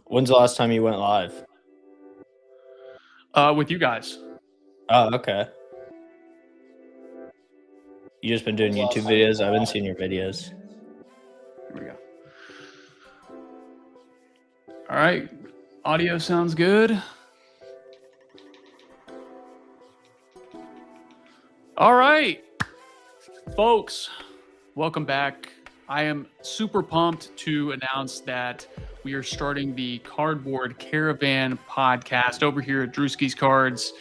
When's the last time you went live? With you guys. Oh, okay. You just been doing YouTube videos? I haven't seen your videos. Here we go. All right. Audio sounds good. All right, folks, welcome back. I am super pumped to announce that we are starting the Cardboard Caravan podcast over here at Drewskis Cards.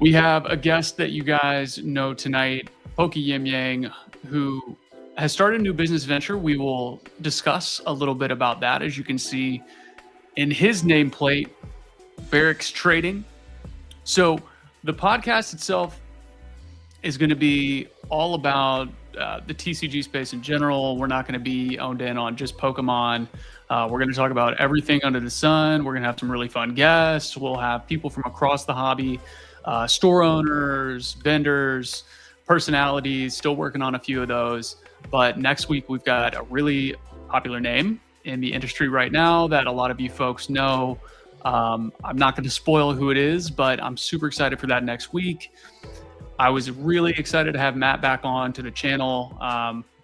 We have a guest that you guys know tonight, PokeYimYang, who has started a new business venture. We will discuss a little bit about that. As you can see in his nameplate, Barracks Trading. So the podcast itself is going to be all about the TCG space in general. We're not going to be owned in on just Pokemon. We're going to talk about everything under the sun. We're going to have some really fun guests. We'll have people from across the hobby, store owners, vendors, personalities, still working on a few of those. But next week, we've got a really popular name in the industry right now that a lot of you folks know. I'm not going to spoil who it is, but I'm super excited for that next week. I was really excited to have Matt back on to the channel.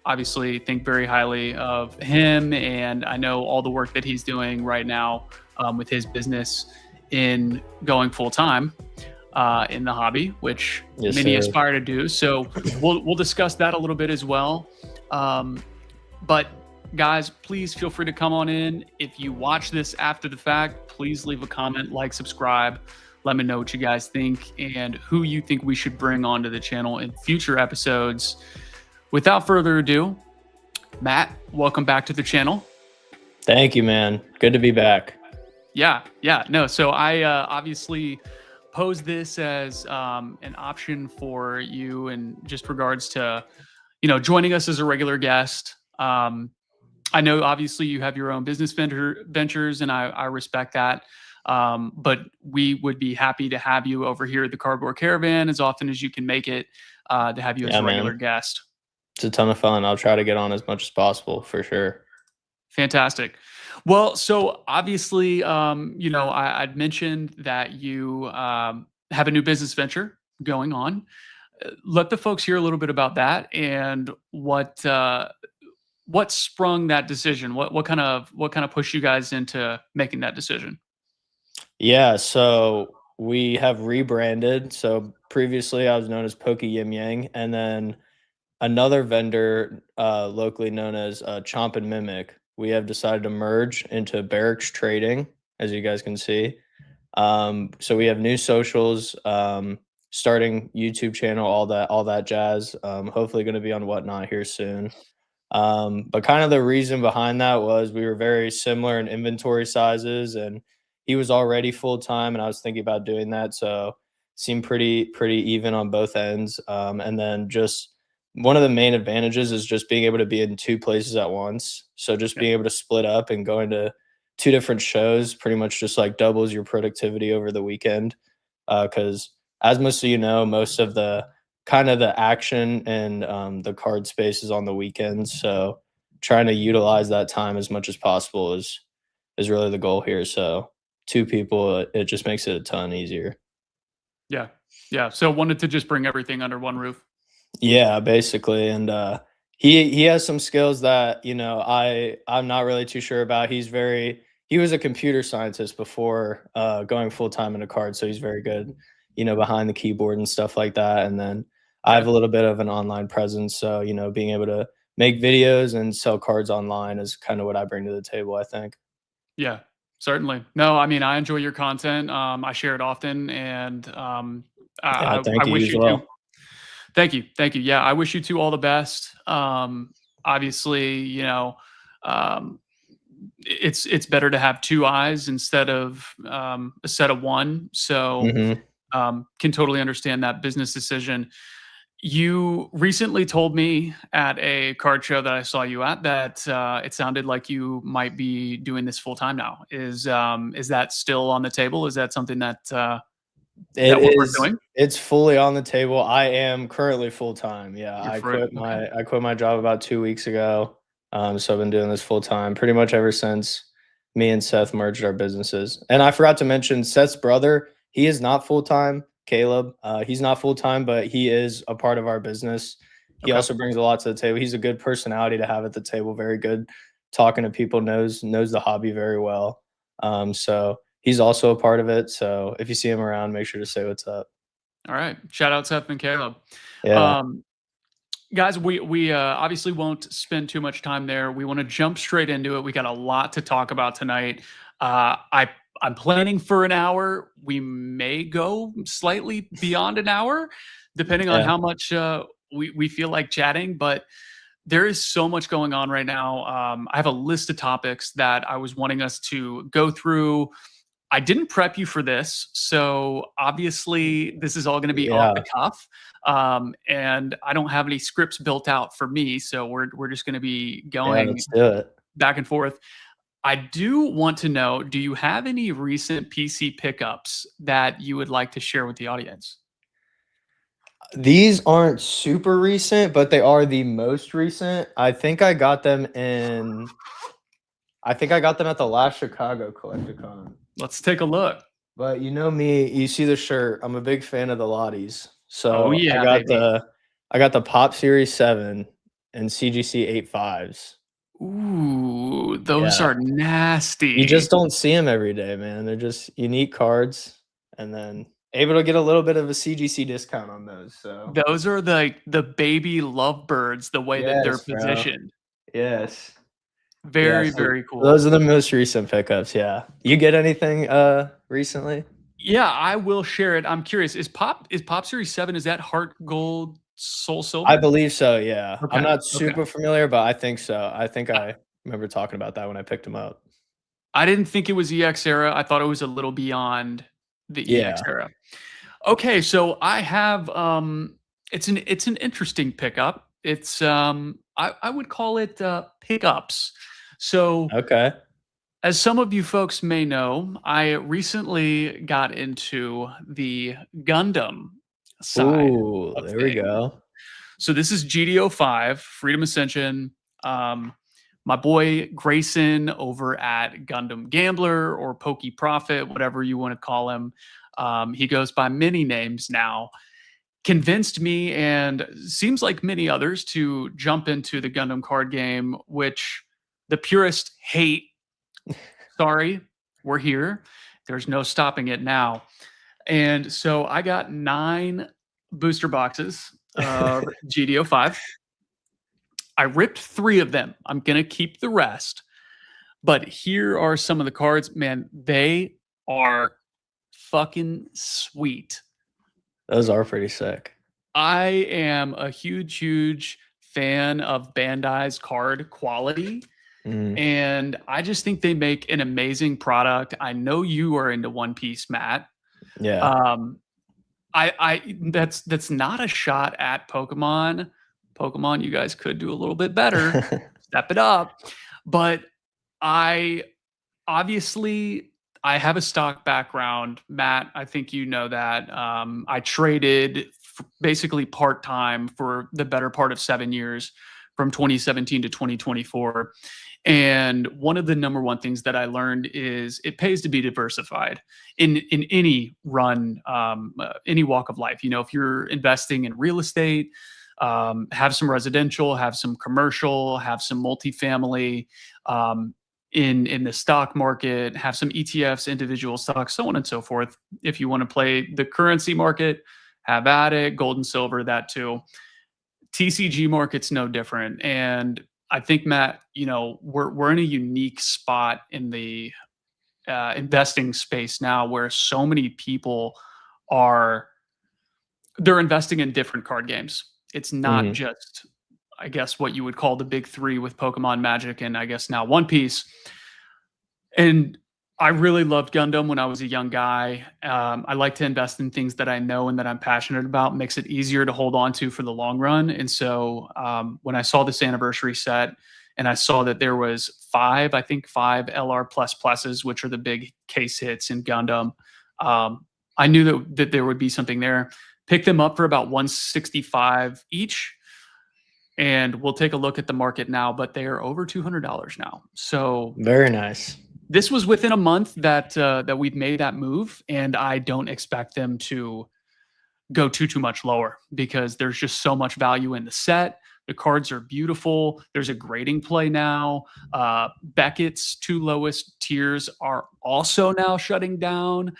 Obviously, think very highly of him, and I know all the work that he's doing right now with his business in going full time in the hobby, which many aspire to do. So we'll discuss that a little bit as well. But guys, please feel free to come on in. If you watch this after the fact, please leave a comment, like, subscribe. Let me know what you guys think and who you think we should bring onto the channel in future episodes. Without further ado, Matt, welcome back to the channel. Thank you, man. Good to be back. Yeah. No, so I obviously posed this as an option for you in just regards to, joining us as a regular guest. I know obviously you have your own business ventures, and I respect that. But we would be happy to have you over here at the Cardboard Caravan as often as you can make it, to have you as a regular guest. It's a ton of fun. I'll try to get on as much as possible for sure. Fantastic. Well, so obviously, I'd mentioned that you have a new business venture going on. Let the folks hear a little bit about that and what sprung that decision. What kind of pushed you guys into making that decision? Yeah, so we have rebranded. So previously I was known as PokeYimYang, and then another vendor locally known as Chomp and Mimic. We have decided to merge into Barracks Trading, as you guys can see. So we have new socials, starting YouTube channel, all that jazz. Hopefully going to be on Whatnot here soon. But kind of the reason behind that was we were very similar in inventory sizes, and he was already full-time and I was thinking about doing that. So seemed pretty even on both ends. And then just one of the main advantages is just being able to be in two places at once. So just being able to split up and going to two different shows pretty much just like doubles your productivity over the weekend. Because as most of you know, most of the kind of the action and the card space is on the weekends. So trying to utilize that time as much as possible is really the goal here. So two people, it just makes it a ton easier. Yeah. So wanted to just bring everything under one roof. Yeah, basically. And he has some skills that, I'm not really too sure about. He was a computer scientist before going full-time into cards, so he's very good, behind the keyboard and stuff like that. And then I have a little bit of an online presence, so being able to make videos and sell cards online is kind of what I bring to the table, I think. Yeah, certainly. No, I mean, I enjoy your content. I share it often, and I wish you too. Thank you. Yeah, I wish you two all the best. Obviously, it's better to have two eyes instead of a set of one. So can totally understand that business decision. You recently told me at a card show that I saw you at that it sounded like you might be doing this full time now. Is that still on the table? Is that something that it's fully on the table. I am currently full time. Yeah, I quit my job about 2 weeks ago. So I've been doing this full time pretty much ever since me and Seth merged our businesses. And I forgot to mention Seth's brother. He is not full time. Caleb. He's not full time, but he is a part of our business. He Okay. also brings a lot to the table. He's a good personality to have at the table. Very good talking to people. Knows the hobby very well. So he's also a part of it. So if you see him around, make sure to say what's up. All right. Shout out Seth and Caleb. Yeah. Guys, we obviously won't spend too much time there. We want to jump straight into it. We got a lot to talk about tonight. I'm planning for an hour. We may go slightly beyond an hour, depending on how much we feel like chatting. But there is so much going on right now. I have a list of topics that I was wanting us to go through. I didn't prep you for this, so obviously this is all going to be off the cuff, and I don't have any scripts built out for me, so we're just going to be going let's do it. back and forth. I do want to know, do you have any recent PC pickups that you would like to share with the audience? These aren't super recent, but they are the most recent. I think I got them at the last Chicago Collecticon. Let's take a look. But you know me, you see the shirt. I'm a big fan of the Lotties. So yeah, I got the Pop Series 7 and CGC 8.5s. Ooh, those are nasty. You just don't see them every day, man. They're just unique cards, and then able to get a little bit of a CGC discount on those. So those are the baby lovebirds, the way that they're positioned. Yes. Very cool. Those are the most recent pickups. Yeah. You get anything recently? Yeah, I will share it. I'm curious. Is Pop Series 7, is that Heart Gold Soul Silver? I believe so, yeah. Okay. I'm not super familiar, but I think so. I think I remember talking about that when I picked them up. I didn't think it was EX era. I thought it was a little beyond the EX era. Okay, so I have it's an interesting pickup. It's I would call it pickups. So as some of you folks may know, I recently got into the Gundam side. Ooh, there we go. So this is GDO5, Freedom Ascension. My boy Grayson over at Gundam Gambler or Pokey Prophet, whatever you want to call him. He goes by many names now. Convinced me, and seems like many others, to jump into the Gundam card game, which the purists hate. Sorry, we're here. There's no stopping it now. And so I got 9 booster boxes of GDO5. I ripped 3 of them. I'm going to keep the rest. But here are some of the cards. Man, they are fucking sweet. Those are pretty sick. I am a huge fan of Bandai's card quality. And I just think they make an amazing product. I know you are into One Piece, Matt. Yeah. That's not a shot at Pokemon. Pokemon, you guys could do a little bit better. Step it up. But I have a stock background. Matt, I think you know that. I traded basically part-time for the better part of 7 years, from 2017 to 2024. And one of the number one things that I learned is it pays to be diversified in any run, any walk of life. You know, if you're investing in real estate, have some residential, have some commercial, have some multifamily, in the stock market, have some ETFs, individual stocks, so on and so forth. If you want to play the currency market, have at it, gold and silver, that too. TCG market's no different. And I think, Matt, you know, we're in a unique spot in the investing space now, where so many people they're investing in different card games. It's not just, I guess, what you would call the big 3 with Pokemon, Magic, and I guess now One Piece. And I really loved Gundam when I was a young guy. I like to invest in things that I know and that I'm passionate about. Makes it easier to hold on to for the long run. And so when I saw this anniversary set and I saw that there was 5 LR pluses, which are the big case hits in Gundam, I knew that there would be something there. Picked them up for about $165 each. And we'll take a look at the market now, but they are over $200 now. So very nice. This was within a month that we've made that move, and I don't expect them to go too much lower because there's just so much value in the set. The cards are beautiful. There's a grading play now. Beckett's 2 lowest tiers are also now shutting down.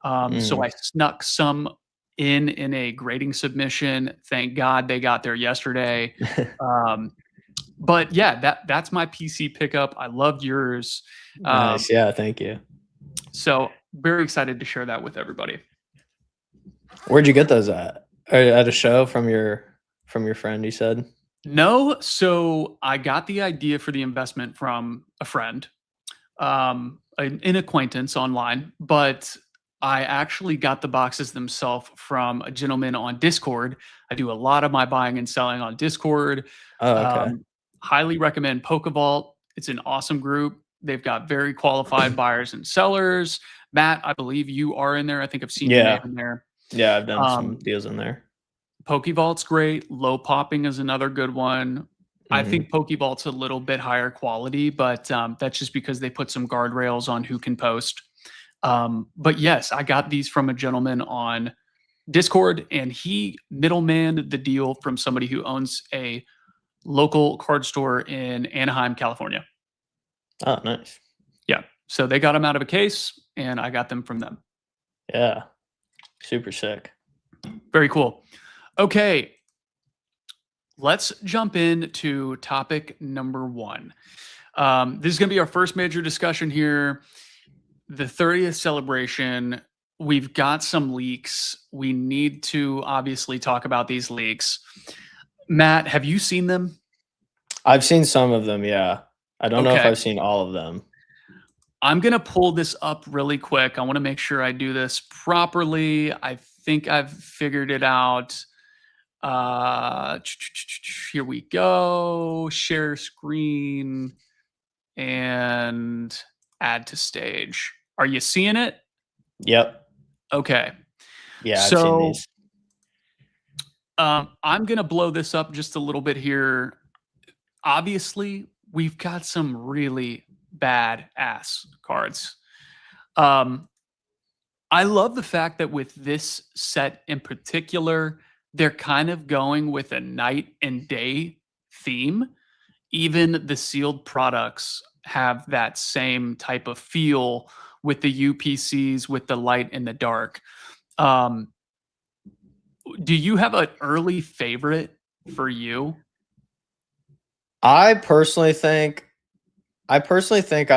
So I snuck some in a grading submission. Thank God they got there yesterday. But yeah, that's my PC pickup. I loved yours. Nice. Yeah, thank you. So very excited to share that with everybody. Where'd you get those at? At a show from your friend, you said? No, so I got the idea for the investment from a friend, an acquaintance online, but I actually got the boxes themselves from a gentleman on Discord. I do a lot of my buying and selling on Discord. Oh, okay. Highly recommend PokeVault. It's an awesome group. They've got very qualified buyers and sellers. Matt, I believe you are in there. I think I've seen your name in there. Yeah, I've done some deals in there. PokeVault's great. Low popping is another good one. I think PokeVault's a little bit higher quality, but that's just because they put some guardrails on who can post. But yes, I got these from a gentleman on Discord, and he middlemaned the deal from somebody who owns a local card store in Anaheim, California. Oh, nice. Yeah. So they got them out of a case, and I got them from them. Yeah. Super sick. Very cool. Okay. Let's jump into topic number 1. This is going to be our first major discussion here. The 30th celebration. We've got some leaks. We need to obviously talk about these leaks. Matt, have you seen them? I've seen some of them, yeah. I don't know if I've seen all of them. I'm going to pull this up really quick. I want to make sure I do this properly. I think I've figured it out. Here we go. Share screen and add to stage. Are you seeing it? Yep. Okay. Yeah, I've seen these. I'm going to blow this up just a little bit here. Obviously, we've got some really bad ass cards. I love the fact that with this set in particular, they're kind of going with a night and day theme. Even the sealed products have that same type of feel with the UPCs, with the light and the dark. Do you have an early favorite for you? I personally think I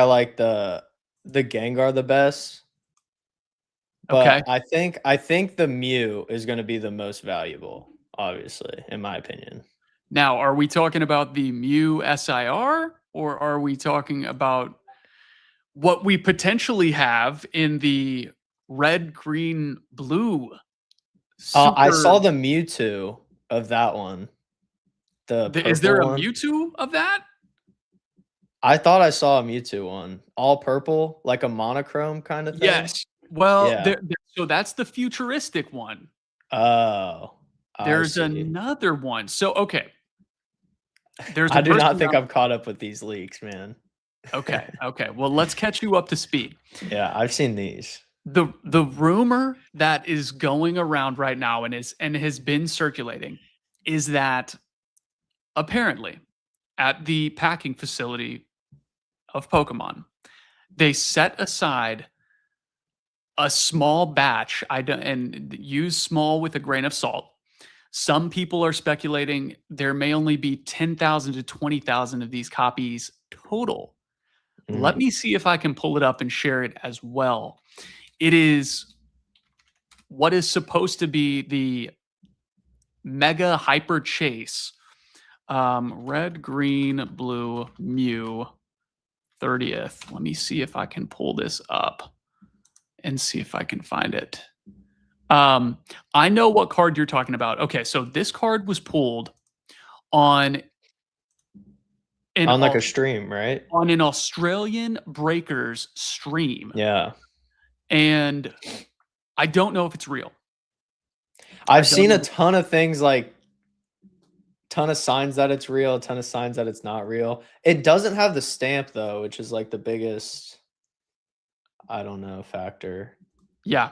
like the Gengar the best. But Okay. I think the Mew is going to be the most valuable, obviously, in my opinion. Now, are we talking about the Mew SIR, or are we talking about what we potentially have in the red, green, blue? I saw the Mewtwo of that one. Is there a one. Mewtwo of that? I thought I saw a Mewtwo one. All purple, like a monochrome kind of thing? Yes. Well, Yeah. so that's the futuristic one. Oh. There's another one. So, okay. I do not think I'm caught up with these leaks, man. Okay. Well, let's catch you up to speed. Yeah, I've seen these. The rumor that is going around right now and has been circulating is that apparently at the packing facility of Pokemon, they set aside a small batch, and use small with a grain of salt. Some people are speculating there may only be 10,000 to 20,000 of these copies total. Let me see if I can pull it up and share it as well. It is what is supposed to be the Mega Hyper Chase. Red, green, blue, Mew, 30th. Let me see if I can pull this up and see if I can find it. I know what card you're talking about. Okay, so this card was pulled on like a stream, right? On an Australian Breakers stream. Yeah. And I don't know if it's real. I've seen a ton of things, like ton of signs that it's real, a ton of signs that it's not real. It doesn't have the stamp though, which is like the biggest I don't know factor. Yeah.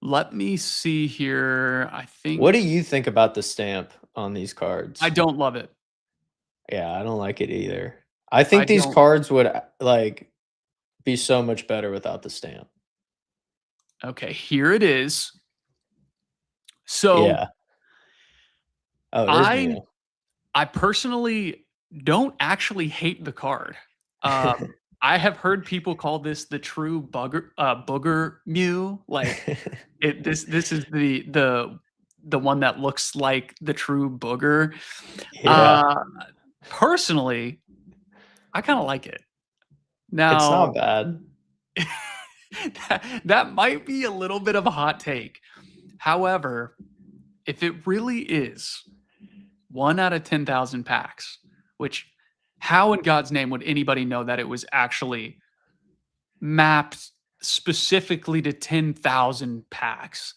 Let me see here. I think. What do you think about the stamp on these cards? I don't love it. Yeah, I don't like it either. I think these cards would like be so much better without the stamp. Okay, here it is. So yeah. Oh, it is new. I personally don't actually hate the card. I have heard people call this the true booger Mew. Like this is the one that looks like the true booger. Yeah. Personally, I kind of like it. Now, it's not bad. that might be a little bit of a hot take. However, if it really is 1 out of 10,000 packs, which how in God's name would anybody know that it was actually mapped specifically to 10,000 packs?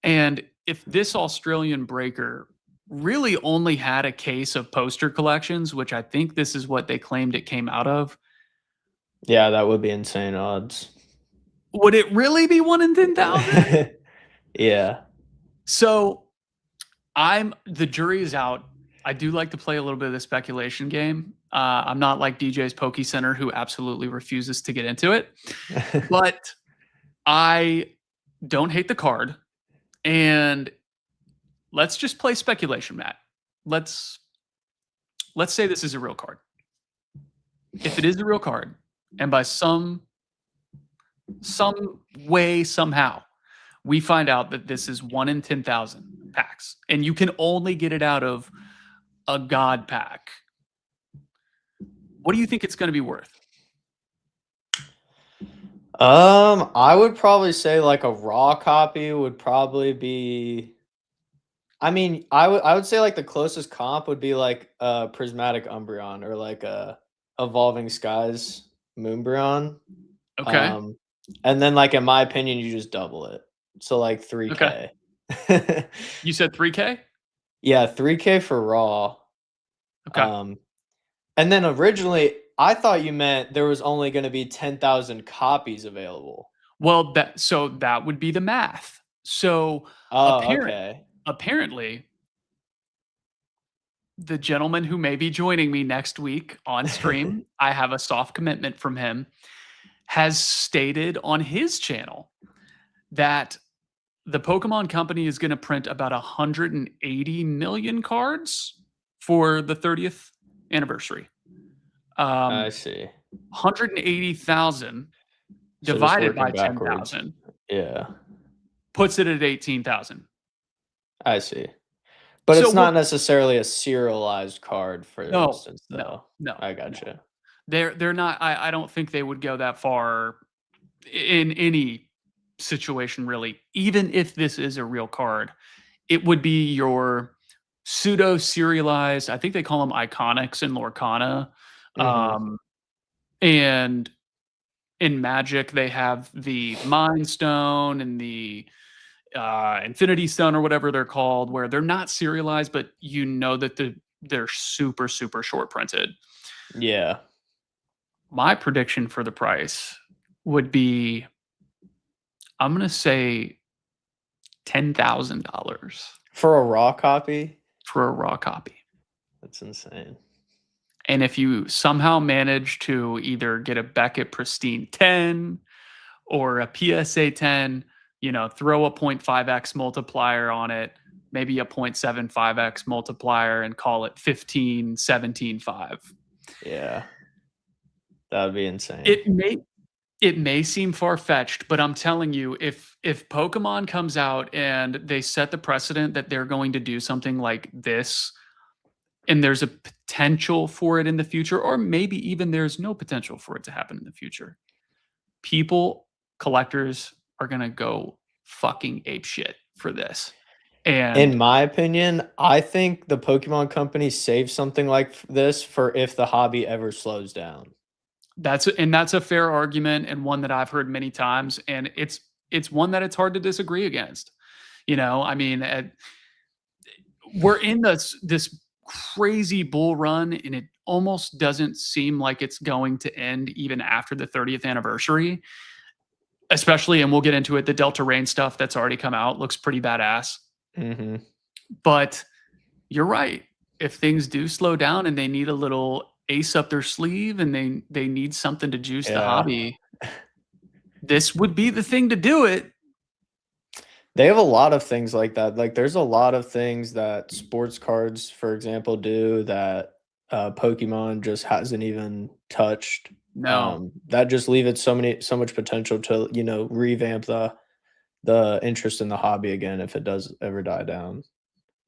And if this Australian breaker really only had a case of poster collections, which I think this is what they claimed it came out of. Yeah, that would be insane odds. Would it really be 1 in 10,000? Yeah. So the jury is out. I do like to play a little bit of the speculation game. I'm not like DJ's Poke Center, who absolutely refuses to get into it. But I don't hate the card. And let's just play speculation, Matt. Let's say this is a real card. If it is a real card, and by some way, somehow, we find out that this is 1 in 10,000 packs, and you can only get it out of a God pack, what do you think it's going to be worth? I would probably say like a raw copy would probably be. I mean, I would say like the closest comp would be like a Prismatic Umbreon or like a Evolving Skies Moonbreon. Okay. And then like in my opinion, you just double it. So like 3K. Okay. You said 3K? Yeah, 3K for raw. Okay. And then originally I thought you meant there was only going to be 10,000 copies available. Well, that would be the math. So apparently, the gentleman who may be joining me next week on stream, I have a soft commitment from him, has stated on his channel that the Pokemon Company is going to print about 180 million cards for the 30th anniversary. I see. 180,000 divided by 10,000. Yeah. Puts it at 18,000. I see. But so it's not necessarily a serialized card, for instance, though. No. I gotcha. They're not. I don't think they would go that far in any situation, really. Even if this is a real card, it would be your pseudo serialized. I think they call them iconics in Lorcana. Mm-hmm. And in Magic, they have the Mind Stone and the Infinity Stone or whatever they're called, where they're not serialized, but you know that they're super, super short printed. Yeah. My prediction for the price would be, I'm going to say $10,000. For a raw copy? For a raw copy. That's insane. And if you somehow manage to either get a Beckett Pristine 10 or a PSA 10, throw a 0.5x multiplier on it, maybe a 0.75x multiplier, and call it 15, 17, 5. Yeah. That would be insane. It may seem far-fetched, but I'm telling you, if Pokemon comes out and they set the precedent that they're going to do something like this, and there's a potential for it in the future, or maybe even there's no potential for it to happen in the future, collectors are going to go fucking apeshit for this. And in my opinion, I think the Pokemon Company saves something like this for if the hobby ever slows down. That's a fair argument, and one that I've heard many times, and it's one that it's hard to disagree against. I mean, we're in this crazy bull run, and it almost doesn't seem like it's going to end even after the 30th anniversary. Especially, and we'll get into it, the Delta Rain stuff that's already come out looks pretty badass. Mm-hmm. But you're right. If things do slow down and they need a little ace up their sleeve and they need something to juice the hobby, this would be the thing to do it. They have a lot of things like that. Like there's a lot of things that sports cards, for example, do that Pokemon just hasn't even touched. No. That just leave it so much potential to, you know, revamp the interest in the hobby again if it does ever die down.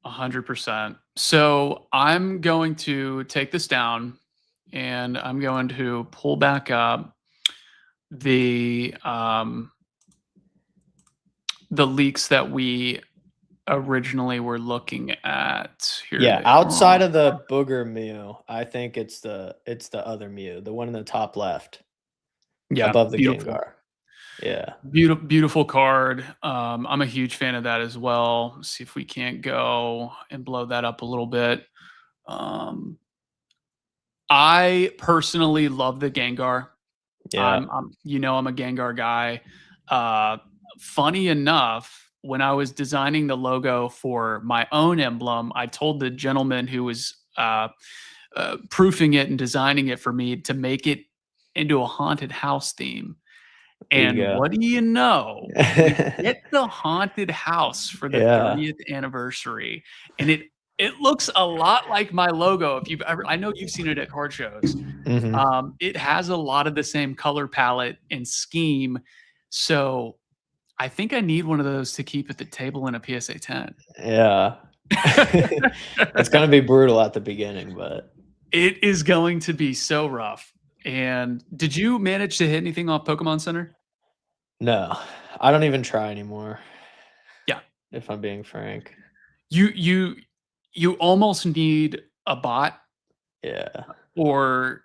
100%. So I'm going to take this down and I'm going to pull back up the leaks that we originally were looking at. Here Yeah, outside of the Booger Mew, I think it's the other Mew, the one in the top left. Yeah, above the beautiful. Gengar. Yeah. Beautiful card. I'm a huge fan of that as well. Let's see if we can't go and blow that up a little bit. I personally love the Gengar. Yeah. I'm a Gengar guy. Funny enough, when I was designing the logo for my own emblem, I told the gentleman who was proofing it and designing it for me to make it into a haunted house theme. And what do you know? We get the haunted house for the 30th anniversary, and it looks a lot like my logo. If you've ever, I know you've seen it at card shows. Mm-hmm. It has a lot of the same color palette and scheme. So I think I need one of those to keep at the table in a PSA 10. Yeah. It's going to be brutal at the beginning, but it is going to be so rough. And did you manage to hit anything off Pokemon Center? No, I don't even try anymore. Yeah. If I'm being frank. You almost need a bot. Yeah. Or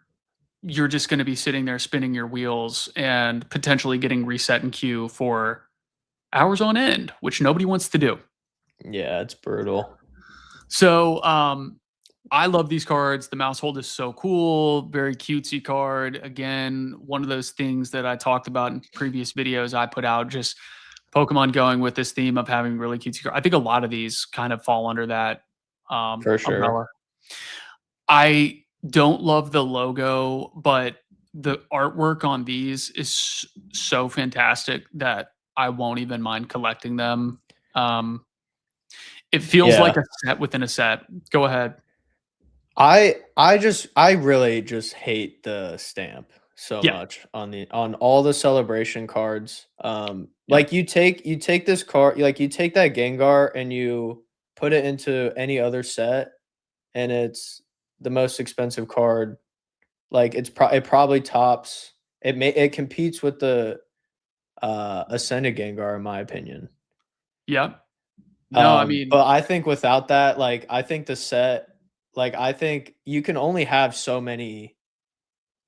you're just going to be sitting there spinning your wheels and potentially getting reset in queue for hours on end, which nobody wants to do. Yeah, it's brutal. So, I love these cards. The mouse hold is so cool. Very cutesy card. Again, one of those things that I talked about in previous videos I put out, just Pokemon going with this theme of having really cutesy cards. I think a lot of these kind of fall under that for sure. umbrella. I don't love the logo, but the artwork on these is so fantastic that I won't even mind collecting them. It feels like a set within a set. Go ahead. I really just hate the stamp so much on all the celebration cards. Like you take this card, like you take that Gengar and you put it into any other set, and it's the most expensive card. Like it probably tops. It competes with the Ascended Gengar in my opinion. Yep. No, I mean, but I think without that, like I think the set. Like, I think you can only have so many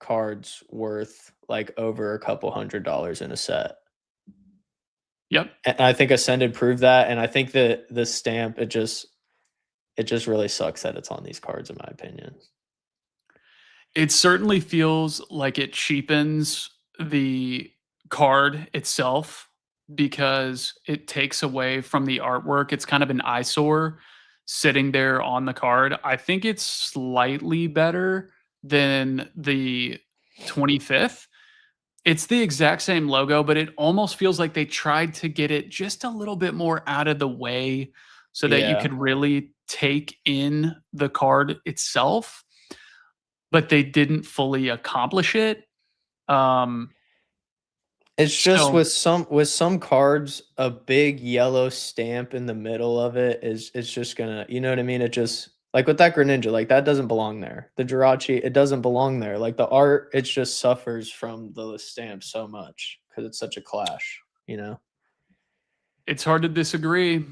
cards worth, like, over a couple $100 in a set. Yep. And I think Ascended proved that, and I think that the stamp, it just really sucks that it's on these cards, in my opinion. It certainly feels like it cheapens the card itself because it takes away from the artwork. It's kind of an eyesore sitting there on the card. I think it's slightly better than the 25th. It's the exact same logo, but it almost feels like they tried to get it just a little bit more out of the way so that you could really take in the card itself, but they didn't fully accomplish it. It's just with some cards, a big yellow stamp in the middle of it's just gonna, you know what I mean? It just, like with that Greninja, like that doesn't belong there. The Jirachi, it doesn't belong there. Like the art, it just suffers from the stamp so much because it's such a clash, you know? It's hard to disagree.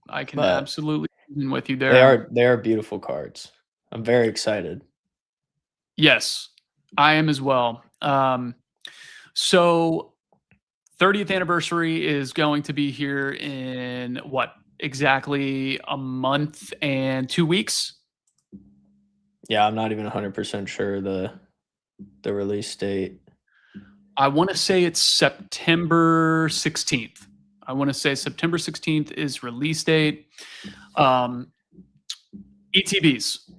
I can absolutely be with you there. They are beautiful cards. I'm very excited. Yes, I am as well. So 30th anniversary is going to be here in what, exactly a month and 2 weeks? Yeah, I'm not even 100% sure the release date. I want to say it's September 16th. I want to say September 16th is release date. ETBs.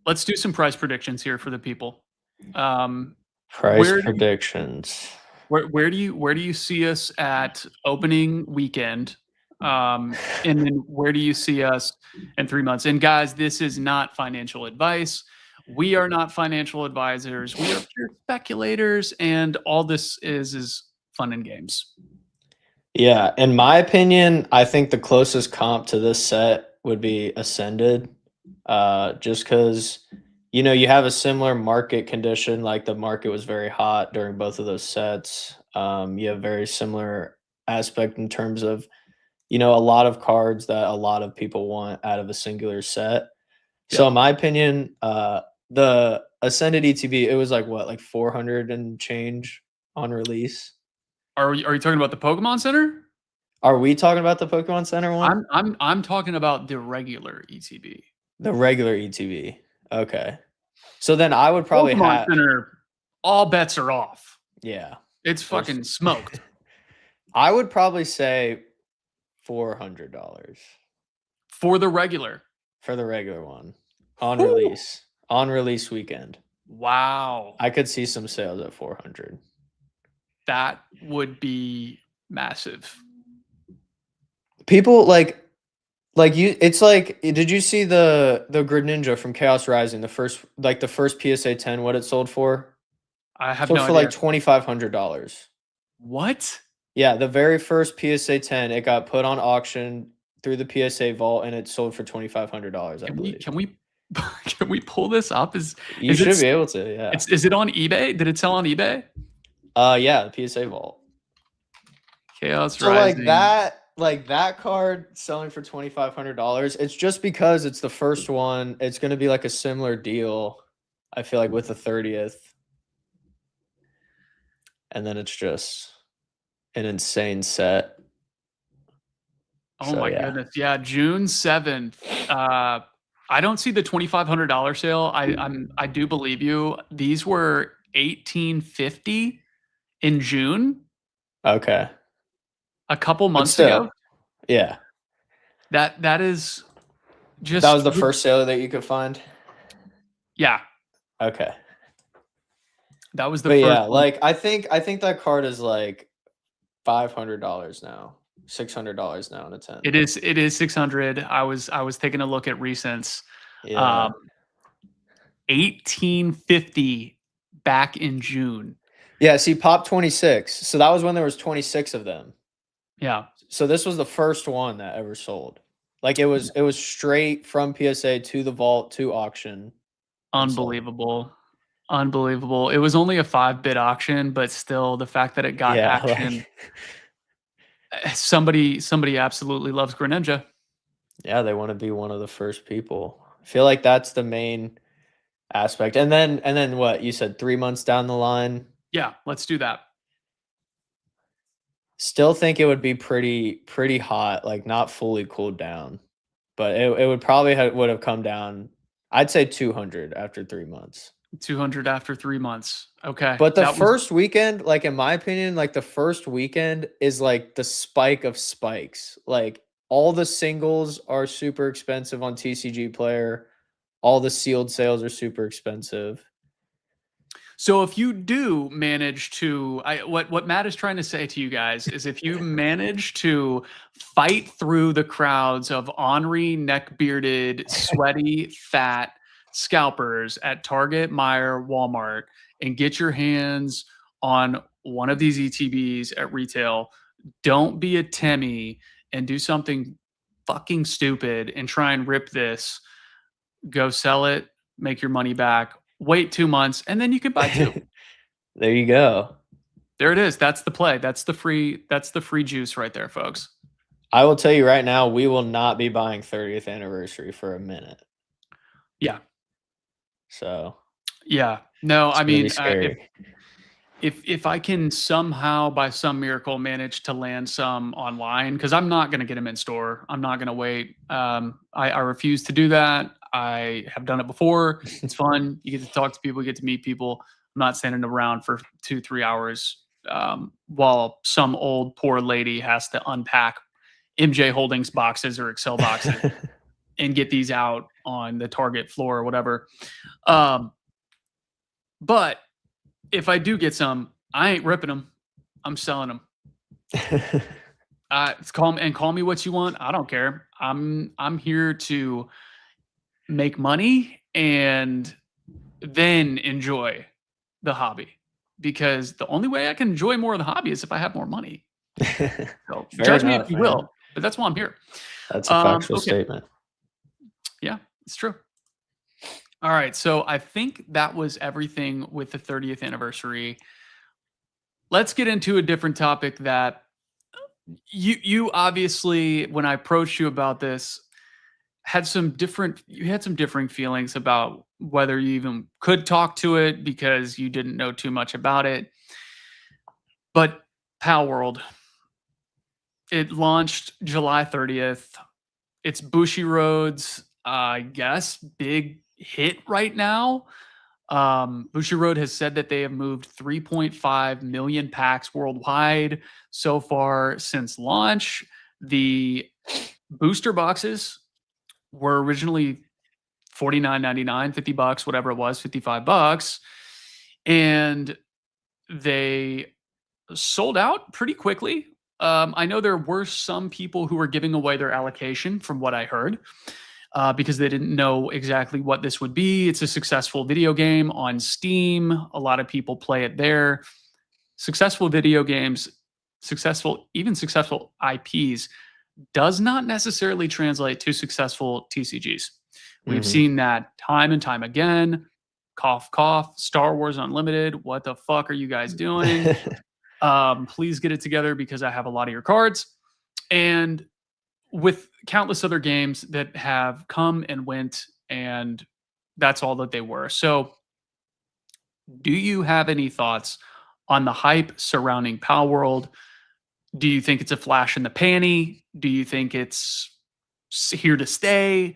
Let's do some price predictions here for the people. Price predictions. Where do you see us at opening weekend? And then where do you see us in 3 months? And guys, this is not financial advice. We are not financial advisors. We are pure speculators, and all this is fun and games. Yeah, in my opinion, I think the closest comp to this set would be Ascended, just because, you know, you have a similar market condition, like the market was very hot during both of those sets. You have very similar aspect in terms of, you know, a lot of cards that a lot of people want out of a singular set. So in my opinion, the Ascended ETB, it was like what, like 400 and change on release. Are you talking about the Pokemon Center? Are we talking about the Pokemon Center one? I'm talking about the regular ETB. The regular ETB. Okay. So then I would probably Pokemon Center, all bets are off. Yeah. It's fucking smoked. I would probably say $400 for the regular. For the regular one on release. On release weekend. Wow. I could see some sales at 400. That would be massive. People like you, it's like, did you see the Greninja from Chaos Rising, the first PSA 10, what it sold for? I have sold no for idea. Like $2,500. What? Yeah, the very first PSA 10, it got put on auction through the PSA vault and it sold for $2,500, I believe. Can we pull this up? You should be able to, yeah. Is it on eBay? Did it sell on eBay? Yeah, the PSA vault. Chaos Rising. So like that card selling for $2,500, it's just because it's the first one. It's going to be like a similar deal, I feel like, with the 30th. And then it's just an insane set. Oh my goodness. Yeah, June 7th. I don't see the $2,500 sale. I do believe you. These were $1,850 in June. Okay. A couple months ago. Yeah. That is just. That was the first sale that you could find? Yeah. Okay. That was the first yeah, one. like I think that card is like $500 now. $600 now in a 10. It is 600. I was taking a look at recents. Yeah. 1850 back in June. Yeah, see, Pop 26. So that was when there was 26 of them. Yeah. So this was the first one that ever sold. Like it was straight from PSA to the vault to auction. Unbelievable. Unbelievable. It was only a 5-bit auction, but still the fact that it got action. Somebody absolutely loves Greninja. Yeah, they want to be one of the first people. I feel like that's the main aspect. And then what? You said 3 months down the line? Yeah, let's do that. Still think it would be pretty hot, like not fully cooled down. But it would probably would have come down, I'd say 200 after 3 months. 200 after 3 months. Okay. But the first weekend, like in my opinion, like the first weekend is like the spike of spikes. Like all the singles are super expensive on TCG Player. All the sealed sales are super expensive. So if you do manage to, what Matt is trying to say to you guys is if you manage to fight through the crowds of ornery, neck-bearded, sweaty, fat scalpers at Target, Meijer, Walmart, and get your hands on one of these ETBs at retail, don't be a Timmy and do something fucking stupid and try and rip this. Go sell it, make your money back. Wait 2 months, and then you can buy 2. There you go. There it is. That's the play. That's the free juice right there, folks. I will tell you right now, we will not be buying 30th anniversary for a minute. Yeah. So. Yeah. No, I mean, scary. If I can somehow, by some miracle, manage to land some online, because I'm not going to get them in store. I'm not going to wait. I refuse to do that. I have done it before. It's fun. You get to talk to people, you get to meet people. I'm not standing around for 2-3 hours while some old poor lady has to unpack MJ Holdings boxes or Excel boxes and get these out on the Target floor or whatever. But if I do get some, I ain't ripping them. I'm selling them. Call me what you want. I don't care. I'm here to make money and then enjoy the hobby, because the only way I can enjoy more of the hobby is if I have more money. So judge me if you will, but that's why I'm here. That's a factual statement. Yeah, it's true. All right, so I think that was everything with the 30th anniversary. Let's get into a different topic that you obviously, when I approached you about this, had some differing feelings about whether you even could talk to it because you didn't know too much about it. But Pal World, it launched July 30th. It's Bushiroad's, I guess, big hit right now. Bushiroad has said that they have moved 3.5 million packs worldwide so far since launch. The booster boxes were originally $49.99, $50, whatever it was, $55, and they sold out pretty quickly. I know there were some people who were giving away their allocation, from what I heard, because they didn't know exactly what this would be. It's a successful video game on Steam. A lot of people play it there. Successful video games, even successful IPs, does not necessarily translate to successful TCGs. We've seen that time and time again. Cough, cough. Star Wars Unlimited. What the fuck are you guys doing? Please get it together because I have a lot of your cards. And with countless other games that have come and went, and that's all that they were. So do you have any thoughts on the hype surrounding Pal World? Do you think it's a flash in the panty? Do you think it's here to stay?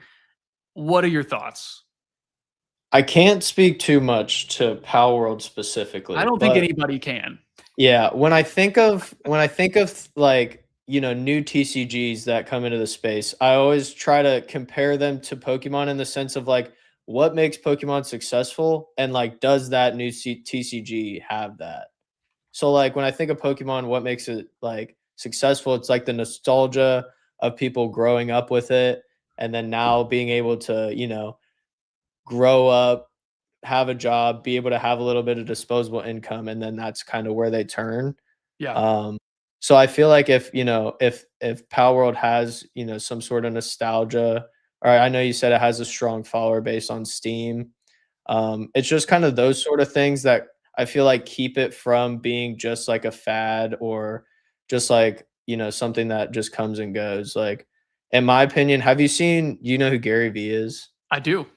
What are your thoughts? I can't speak too much to Pal World specifically. I don't think anybody can. Yeah, when I think of like, you know, new TCGs that come into the space, I always try to compare them to Pokemon in the sense of like, what makes Pokemon successful, and like, does that new TCG have that? So like, when I think of Pokemon, what makes it like successful? It's like the nostalgia of people growing up with it, and then now being able to, you know, grow up, have a job, be able to have a little bit of disposable income, and then that's kind of where they turn. Yeah. So I feel like if, you know, if Pal World has, you know, some sort of nostalgia, or I know you said it has a strong follower base on Steam. It's just kind of those sort of things that I feel like keep it from being just like a fad, or just like, you know, something that just comes and goes. Like, in my opinion, you know who Gary Vee is? I do.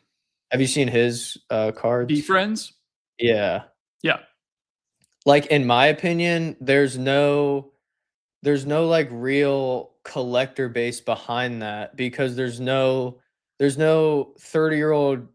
Have you seen his cards? Be friends? Yeah. Yeah. Like, in my opinion, there's no like real collector base behind that, because there's no 30-year-old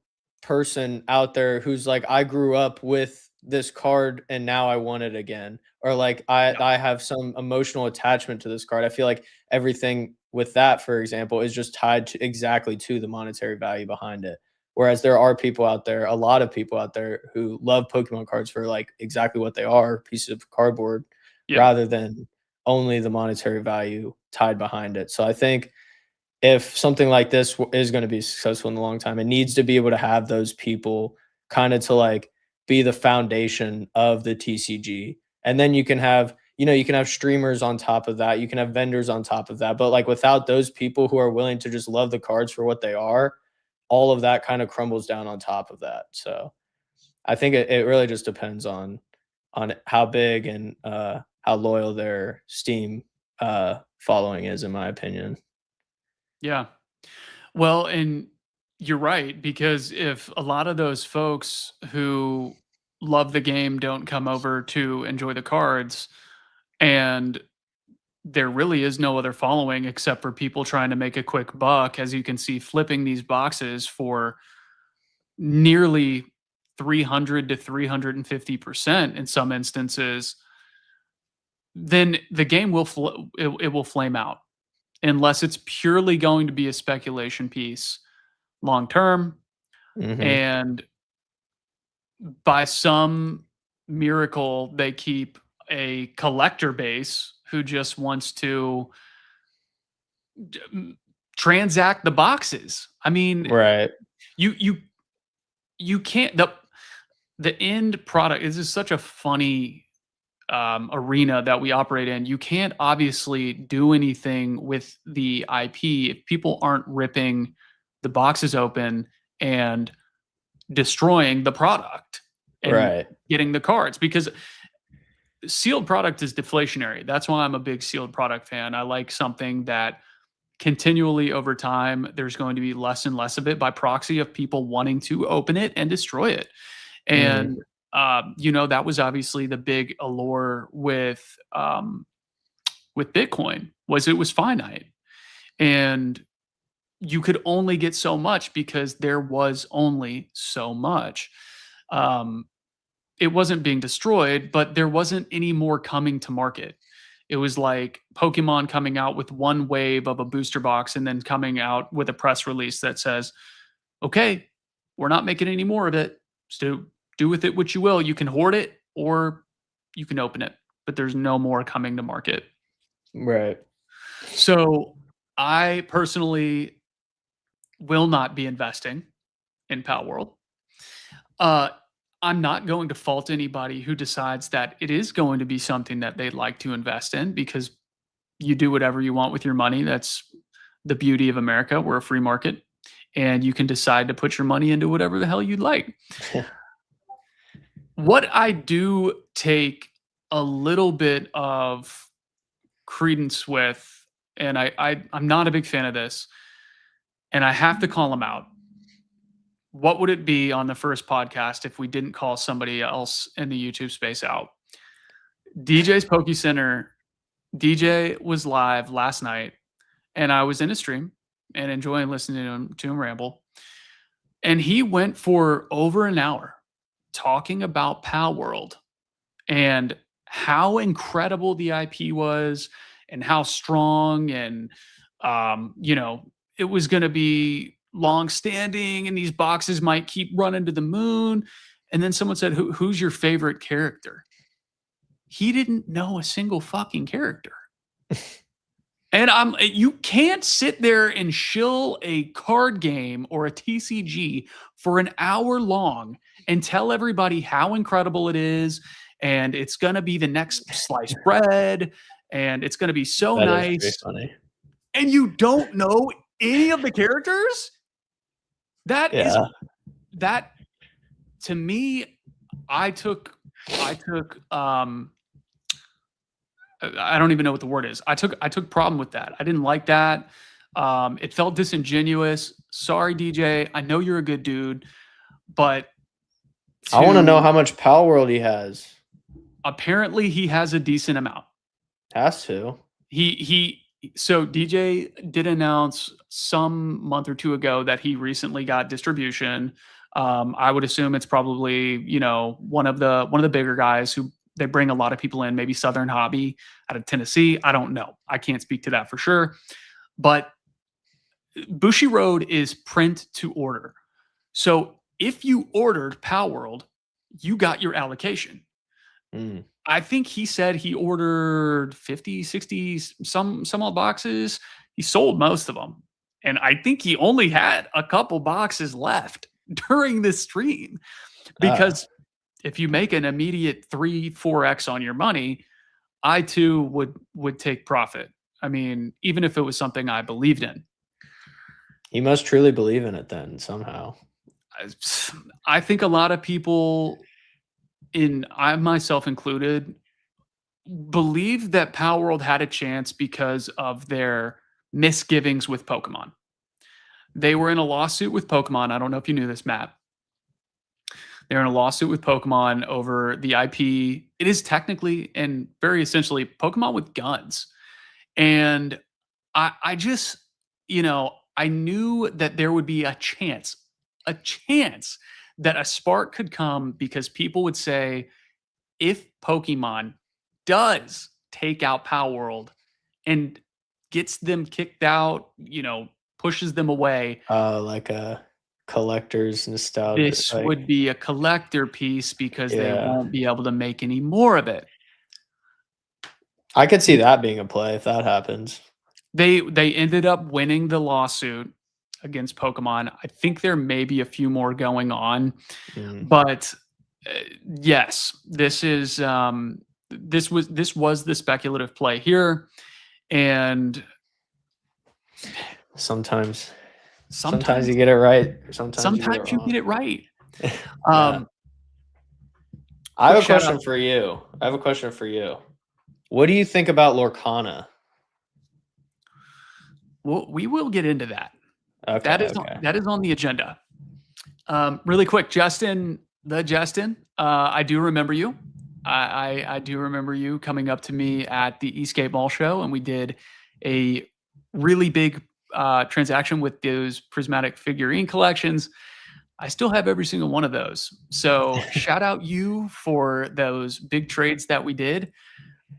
person out there who's like, I grew up with this card and now I want it again, or like I have some emotional attachment to this card. I feel like everything with that, for example, is just tied to exactly to the monetary value behind it. Whereas there are people out there, a lot of people out there, who love Pokemon cards for like exactly what they are, pieces of cardboard, rather than only the monetary value tied behind it. So I think if something like this is going to be successful in the long time, it needs to be able to have those people kind of to like be the foundation of the TCG. And then you can have, you know, you can have streamers on top of that. You can have vendors on top of that. But like, without those people who are willing to just love the cards for what they are, all of that kind of crumbles down on top of that. So I think it really just depends on how big and how loyal their Steam following is, in my opinion. Yeah. Well, and you're right, because if a lot of those folks who love the game don't come over to enjoy the cards, and there really is no other following except for people trying to make a quick buck, as you can see, flipping these boxes for nearly 300 to 350% in some instances. Then the game will it will flame out unless it's purely going to be a speculation piece long term. And by some miracle, they keep a collector base who just wants to transact the boxes. I mean, Right. you can't, the end product is just such a funny arena that we operate in. You can't obviously do anything with the IP if people aren't ripping the boxes open and destroying the product and getting the cards, because sealed product is deflationary. That's why I'm a big sealed product fan. I like something that continually over time, there's going to be less and less of it by proxy of people wanting to open it and destroy it. And that was obviously the big allure with Bitcoin, was it was finite, and you could only get so much because there was only so much. It wasn't being destroyed, but there wasn't any more coming to market. It was like Pokemon coming out with one wave of a booster box and then coming out with a press release that says, okay, we're not making any more of it. So do with it what you will. You can hoard it or you can open it, but there's no more coming to market. Right. So I personally will not be investing in Pal World. I'm not going to fault anybody who decides that it is going to be something that they'd like to invest in, because you do whatever you want with your money. That's the beauty of America. We're a free market, and you can decide to put your money into whatever the hell you'd like. What I do take a little bit of credence with, and I'm not a big fan of this, and I have to call them out. What would it be on the first podcast if we didn't call somebody else in the YouTube space out? DJ's Poke Center. DJ was live last night, and I was in a stream and enjoying listening to him ramble. And he went for over an hour talking about Pal World and how incredible the IP was and how strong, and it was going to be long standing and these boxes might keep running to the moon. And then someone said, who's your favorite character? He didn't know a single fucking character. And you can't sit there and shill a card game or a TCG for an hour long and tell everybody how incredible it is, and it's going to be the next sliced bread, and it's going to be so nice. Is pretty funny. And you don't know any of the characters? That to me, I don't even know what the word is. I took problem with that. I didn't like that. It felt disingenuous. Sorry, DJ. I know you're a good dude, but I want to know how much Pal World he has. Apparently, he has a decent amount. Has to. So DJ did announce some month or two ago that he recently got distribution. I would assume it's probably, one of the bigger guys who they bring a lot of people in, maybe Southern Hobby out of Tennessee. I don't know. I can't speak to that for sure. But Bushiroad is print to order. So if you ordered Pal World, you got your allocation. I think he said he ordered 50, 60, some odd boxes. He sold most of them. And I think he only had a couple boxes left during this stream. Because if you make an immediate 3-4x on your money, I too would take profit. I mean, even if it was something I believed in. He must truly believe in it then somehow. I think a lot of people, I myself included, believe that Pal World had a chance because of their misgivings with Pokemon. They were in a lawsuit with Pokemon. I don't know if you knew this, Matt. They're in a lawsuit with Pokemon over the IP. It is technically and very essentially Pokemon with guns. And I just, I knew that there would be a chance that a spark could come because people would say, if Pokemon does take out Power World and gets them kicked out, pushes them away, Like a collector's nostalgia. this Like, would be a collector piece because they yeah, won't be able to make any more of it. I could see that being a play if that happens. They ended up winning the lawsuit against Pokemon. I think there may be a few more going on, but yes, this is this was the speculative play here, and sometimes you get it right. Sometimes you get it right. Yeah. I have a question for you. What do you think about Lorcana? Well, we will get into that. Okay, that is on the agenda. Really quick, Justin, I do remember you. I do remember you coming up to me at the Eastgate Mall show, and we did a really big transaction with those prismatic figurine collections. I still have every single one of those. So shout out you for those big trades that we did.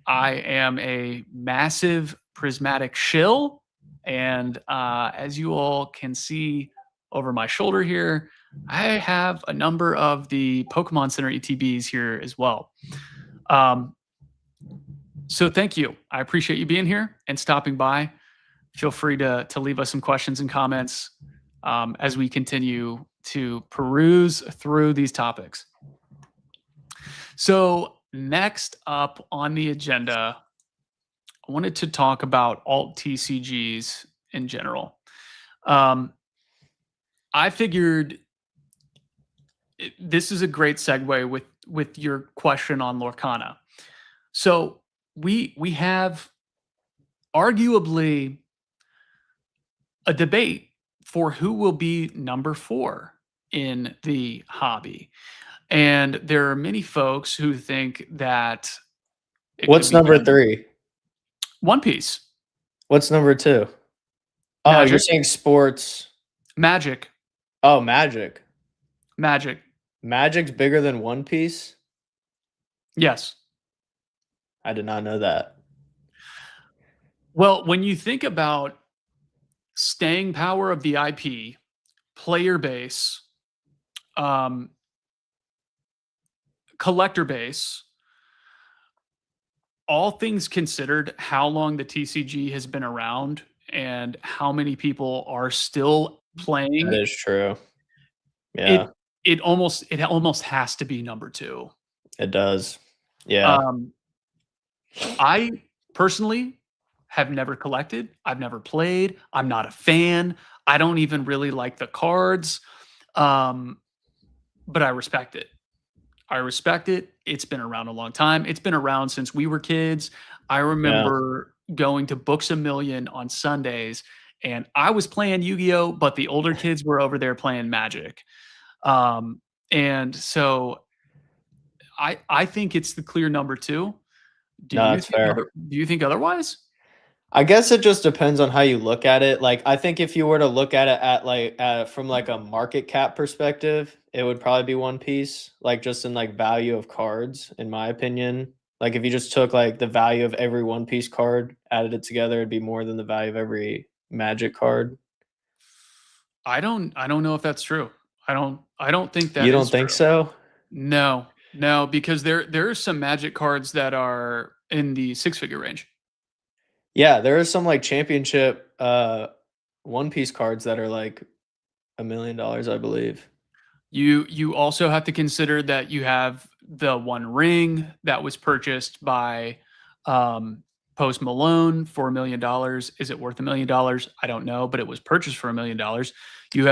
I am a massive prismatic shill. And as you all can see over my shoulder here, I have a number of the Pokemon Center ETBs here as well. So thank you. I appreciate you being here and stopping by. Feel free to leave us some questions and comments as we continue to peruse through these topics. So next up on the agenda, I wanted to talk about alt TCGs in general. I figured this is a great segue with your question on Lorcana. So we have arguably a debate for who will be number 4 in the hobby. And there are many folks who think that what's number 3? One Piece. What's number 2? Oh, Magic. You're saying sports. Magic. Oh, Magic. Magic's bigger than One Piece? Yes. I did not know that. Well, when you think about staying power of the IP, player base, collector base, all things considered, how long the TCG has been around and how many people are still playing. That is true. Yeah. It almost has to be number 2. It does. Yeah. I personally have never collected. I've never played. I'm not a fan. I don't even really like the cards. But I respect it. It's been around a long time. It's been around since we were kids. I remember going to Books A Million on Sundays, and I was playing Yu-Gi-Oh, but the older kids were over there playing Magic. And so I think it's the clear number 2. That's fair. Do you think otherwise? I guess it just depends on how you look at it. Like, I think if you were to look at it from like a market cap perspective, it would probably be One Piece, like just in like value of cards, in my opinion. Like if you just took like the value of every One Piece card, added it together, it'd be more than the value of every Magic card. I don't know if that's true. I don't think that. You don't think so? No, because there are some Magic cards that are in the 6-figure range. Yeah, there are some like championship One Piece cards that are like $1 million, I believe. You also have to consider that you have the One Ring that was purchased by Post Malone for $1 million. Is it worth $1 million? I don't know, but it was purchased for $1 million. You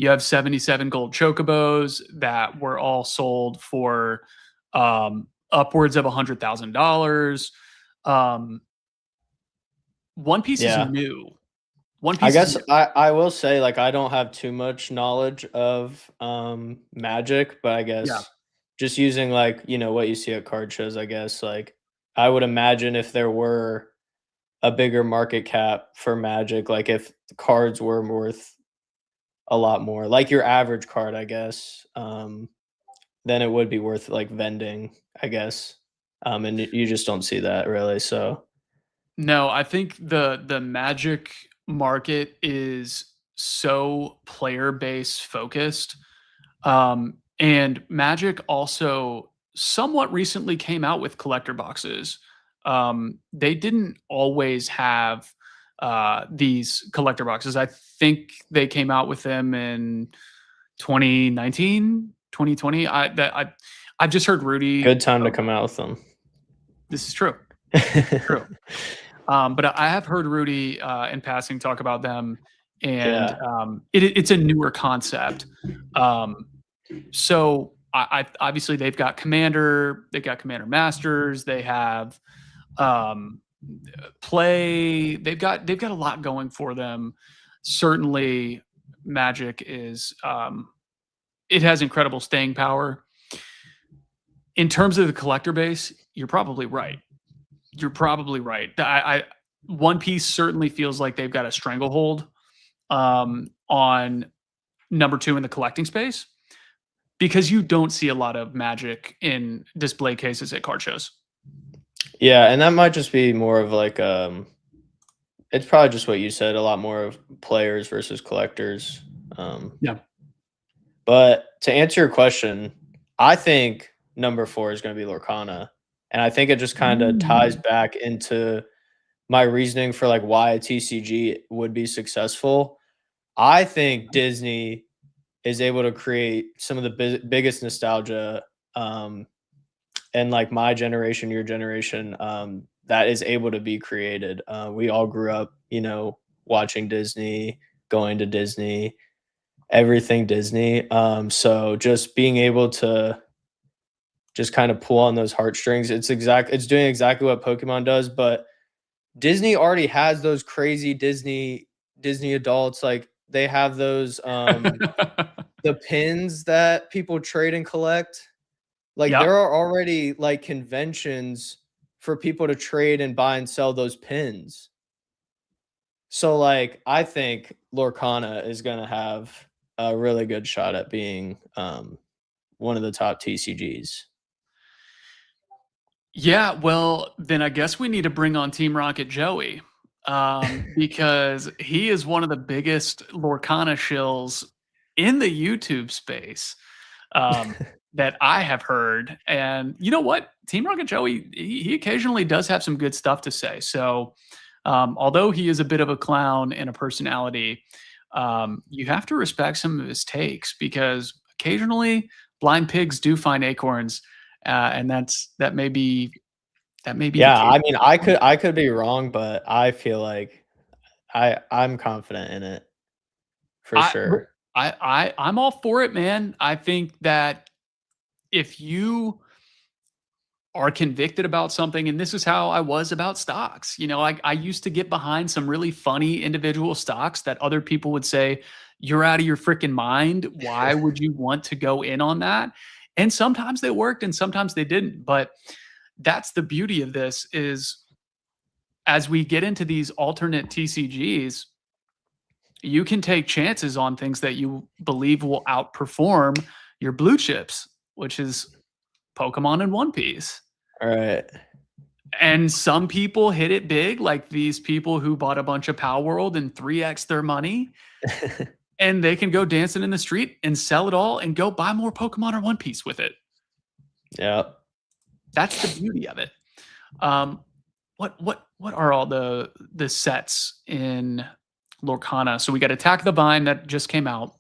have 77 gold chocobos that were all sold for upwards of $100,000. One Piece is new. I guess I will say, like, I don't have too much knowledge of Magic, but I guess just using like, what you see at card shows, I guess, like I would imagine if there were a bigger market cap for Magic, like if the cards were worth a lot more, like your average card, I guess, then it would be worth like vending, I guess. And you just don't see that really. So No, I think the Magic market is so player base focused. And Magic also somewhat recently came out with collector boxes. They didn't always have these collector boxes. I think they came out with them in 2019, 2020. I've just heard Rudy. good time to come out with them. This is true. True. But I have heard Rudy in passing talk about them, and it's a newer concept. So I obviously they've got Commander Masters, they have Play, they've got a lot going for them. Certainly, Magic is it has incredible staying power. In terms of the collector base, you're probably right. I One Piece certainly feels like they've got a stranglehold on number 2 in the collecting space, because you don't see a lot of Magic in display cases at card shows. Yeah, and that might just be more of like it's probably just what you said, a lot more of players versus collectors. Yeah. But to answer your question, I think number 4 is going to be Lorcana. And I think it just kind of ties back into my reasoning for like why a TCG would be successful. I think Disney is able to create some of the biggest nostalgia and like my generation, your generation, that is able to be created. We all grew up, watching Disney, going to Disney, everything Disney. So just being able to just kind of pull on those heartstrings, it's doing exactly what Pokemon does, but Disney already has those crazy Disney adults. Like they have those the pins that people trade and collect. Like there are already like conventions for people to trade and buy and sell those pins. So like I think Lorcana is going to have a really good shot at being one of the top TCGs. Yeah, well, then I guess we need to bring on Team Rocket Joey, because he is one of the biggest Lorcana shills in the YouTube space that I have heard. And you know what? Team Rocket Joey, he occasionally does have some good stuff to say. So although he is a bit of a clown and a personality, you have to respect some of his takes, because occasionally blind pigs do find acorns. And that may be. Yeah, I mean, I could be wrong, but I feel like I'm confident in it for sure. I'm all for it, man. I think that if you are convicted about something, and this is how I was about stocks, I used to get behind some really funny individual stocks that other people would say, "You're out of your freaking mind. Why would you want to go in on that?" And sometimes they worked and sometimes they didn't. But that's the beauty of this, is as we get into these alternate TCGs, you can take chances on things that you believe will outperform your blue chips, which is Pokemon and One Piece. All right. And some people hit it big, like these people who bought a bunch of Pal World and 3x their money. And they can go dancing in the street and sell it all and go buy more Pokemon or One Piece with it. Yeah. That's the beauty of it. What are all the sets in Lorcana? So we got Attack the Vine that just came out.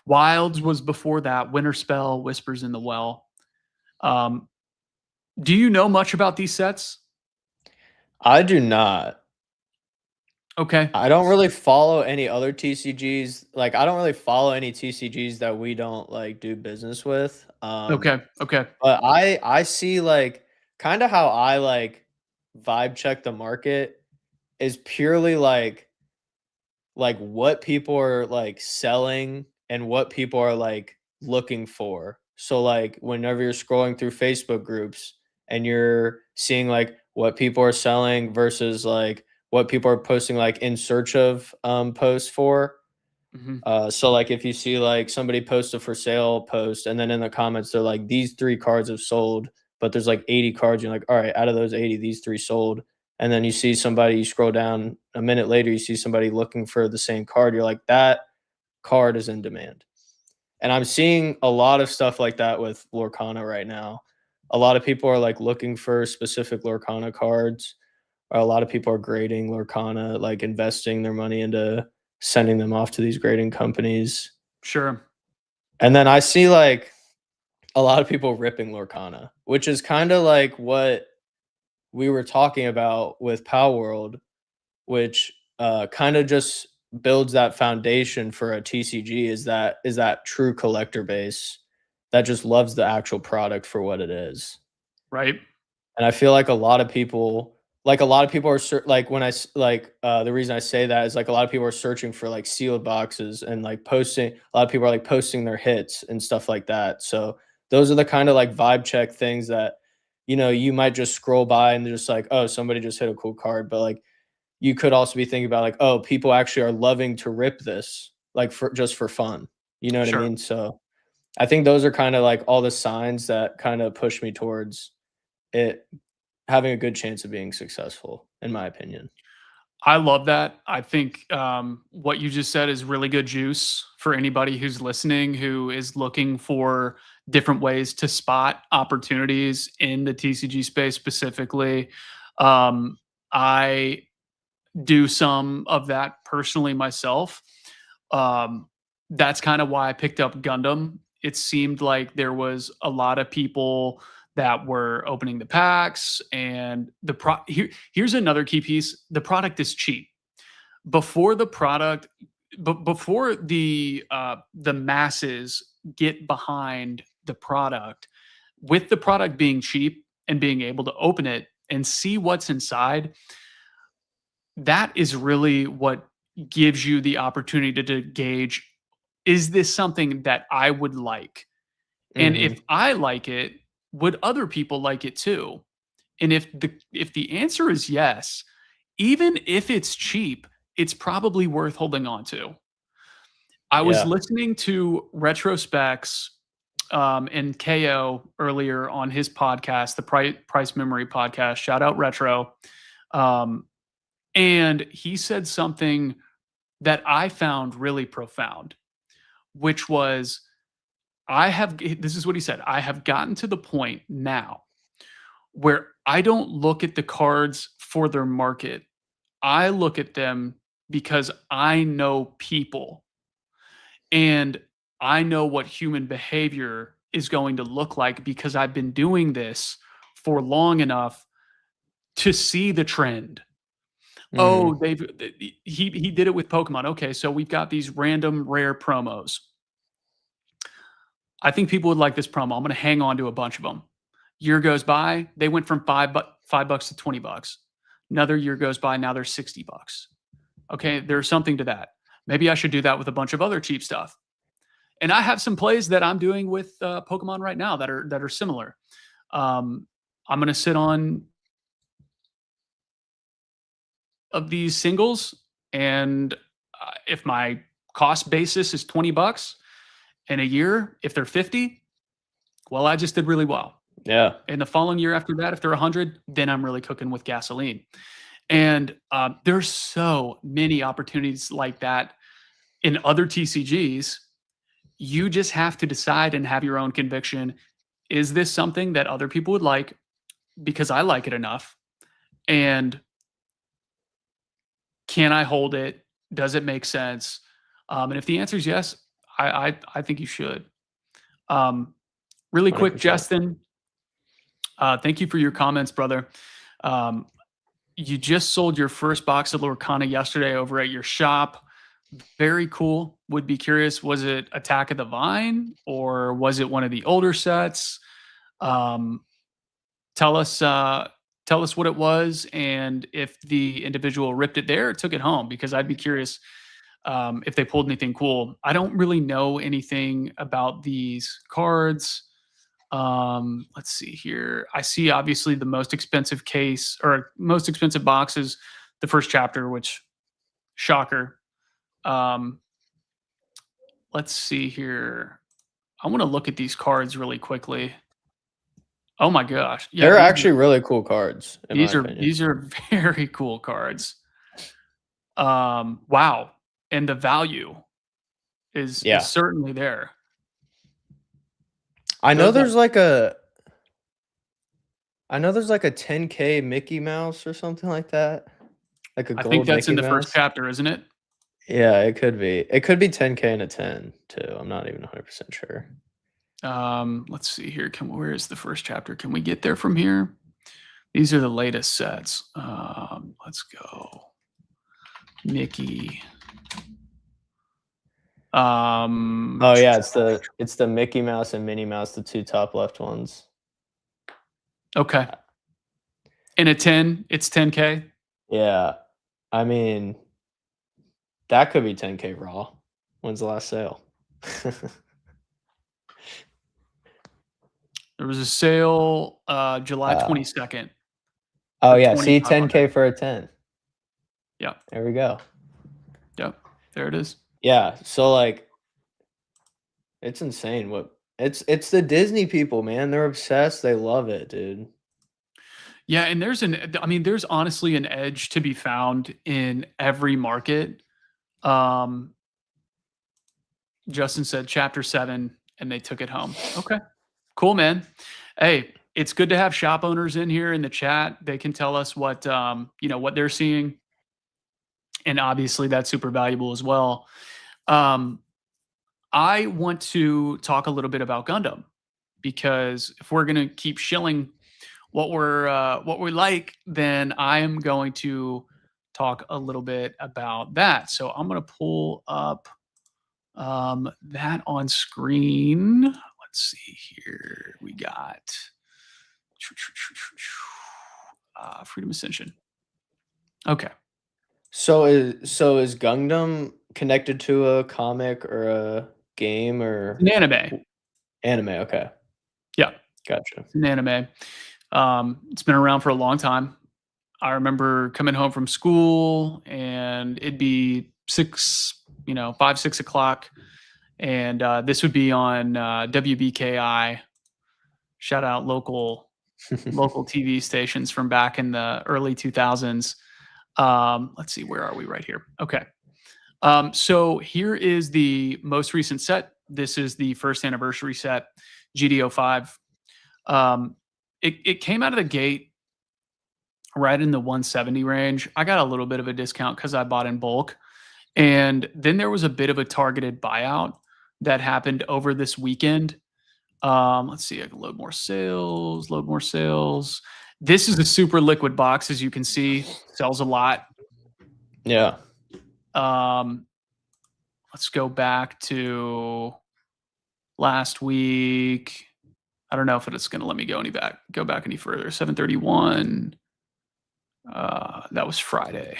Wilds was before that. Winter Spell, Whispers in the Well. Do you know much about these sets? I do not. Okay. I don't really follow any other TCGs. Like I don't really follow any TCGs that we don't like do business with. Okay. But I see like kind of how I like vibe check the market is purely like what people are like selling and what people are like looking for. So like whenever you're scrolling through Facebook groups and you're seeing like what people are selling versus like what people are posting like in search of posts for. So like if you see like somebody post a for sale post and then in the comments they're like, these 3 cards have sold, but there's like 80 cards, you're like, all right, out of those 80, these 3 sold. And then you see somebody, you scroll down a minute later, you see somebody looking for the same card, you're like, that card is in demand. And I'm seeing a lot of stuff like that with Lorcana right now. A lot of people are like looking for specific Lorcana cards. Or a lot of people are grading Lorcana, like investing their money into sending them off to these grading companies. Sure. And then I see like a lot of people ripping Lorcana, which is kind of like what we were talking about with Pow World, which kind of just builds that foundation for a TCG is that true collector base that just loves the actual product for what it is. Right. And I feel like a lot of people are like when I like the reason I say that is like a lot of people are searching for like sealed boxes and like posting. A lot of people are like posting their hits and stuff like that. So those are the kind of like vibe check things that you might just scroll by and just like, oh, somebody just hit a cool card, but like you could also be thinking about like, oh, people actually are loving to rip this like for just for fun. You know what I mean? So I think those are kind of like all the signs that kind of push me towards it having a good chance of being successful, in my opinion. I love that. I think what you just said is really good juice for anybody who's listening who is looking for different ways to spot opportunities in the TCG space specifically. I do some of that personally myself. That's kind of why I picked up Gundam. It seemed like there was a lot of people that were opening the packs, and here's another key piece: the product is cheap. Before the product, before the masses get behind the product, with the product being cheap and being able to open it and see what's inside, that is really what gives you the opportunity to gauge, is this something that I would like? And if I like it, would other people like it too? And if the answer is yes, even if it's cheap, it's probably worth holding on to. I was listening to Retrospecs and KO earlier on his podcast, the Price Memory podcast. Shout out Retro. And he said something that I found really profound, which was, this is what he said: I have gotten to the point now where I don't look at the cards for their market. I look at them because I know people and I know what human behavior is going to look like because I've been doing this for long enough to see the trend. Oh, he did it with Pokemon. Okay, so we've got these random rare promos. I think people would like this promo. I'm going to hang on to a bunch of them. Year goes by, they went from $5 to $20. Another year goes by, now they're $60. Okay, there's something to that. Maybe I should do that with a bunch of other cheap stuff. And I have some plays that I'm doing with Pokemon right now that are similar. I'm going to sit on of these singles, and if my cost basis is $20 in a year, if they're 50, well, I just did really well. Yeah. And the following year after that, if they're 100, then I'm really cooking with gasoline. And there's so many opportunities like that in other TCGs. You just have to decide and have your own conviction. Is this something that other people would like because I like it enough? And can I hold it? Does it make sense? And if the answer is yes, I think you should. Really quick, 100%. Justin, thank you for your comments, brother. You just sold your first box of Lorcana yesterday over at your shop. Very cool. Would be curious, was it Attack of the Vine or was it one of the older sets? Tell us what it was and if the individual ripped it there or took it home, because I'd be curious if they pulled anything cool. I don't really know anything about these cards. Let's see here. I see obviously the most expensive case or most expensive box is the first chapter, which shocker. Let's see here. I want to look at these cards really quickly. Oh my gosh. Yeah, they're actually really cool cards. These are very cool cards. Wow. And the value is certainly there. I know there's like a 10K Mickey Mouse or something like that. Like a gold I think that's Mickey in the Mouse. first chapter, isn't it? Yeah, it could be. It could be 10K and a 10 too. I'm not even 100% sure. Let's see here. Where is the first chapter? Can we get there from here? These are the latest sets. Let's go. Mickey. Oh yeah, it's the Mickey Mouse and Minnie Mouse, the two top left ones. Okay. In a 10, it's 10K. Yeah, I mean, that could be 10K raw. When's the last sale? There was a sale July 22nd. Oh yeah, see 10K for a 10. Yeah. There we go. Yep. There it is. Yeah, so like it's insane what it's the Disney people, man. They're obsessed. They love it, dude. Yeah, and there's honestly an edge to be found in every market. Justin said chapter 7 and they took it home. Okay. Cool, man. Hey, it's good to have shop owners in here in the chat. They can tell us what what they're seeing. And obviously that's super valuable as well. I want to talk a little bit about Gundam, because if we're going to keep shilling what we like, then I am going to talk a little bit about that. So I'm going to pull up that on screen. Let's see here. We got Freedom Ascension. Okay. So is Gundam connected to a comic or a game or an anime? Anime, okay. Yeah. Gotcha. It's an anime. It's been around for a long time. I remember coming home from school and it'd be 5, 6 o'clock. And this would be on WBKI. Shout out local TV stations from back in the early 2000s. Let's see, where are we? Right here. Okay. So here is the most recent set. This is the first anniversary set, GDO5. It came out of the gate right in the 170 range. I got a little bit of a discount because I bought in bulk. And then there was a bit of a targeted buyout that happened over this weekend. Let's see, I can load more sales. This is a super liquid box, as you can see, sells a lot. Yeah. Let's go back to last week. I don't know if it's going to let me go back any further. 731. That was Friday.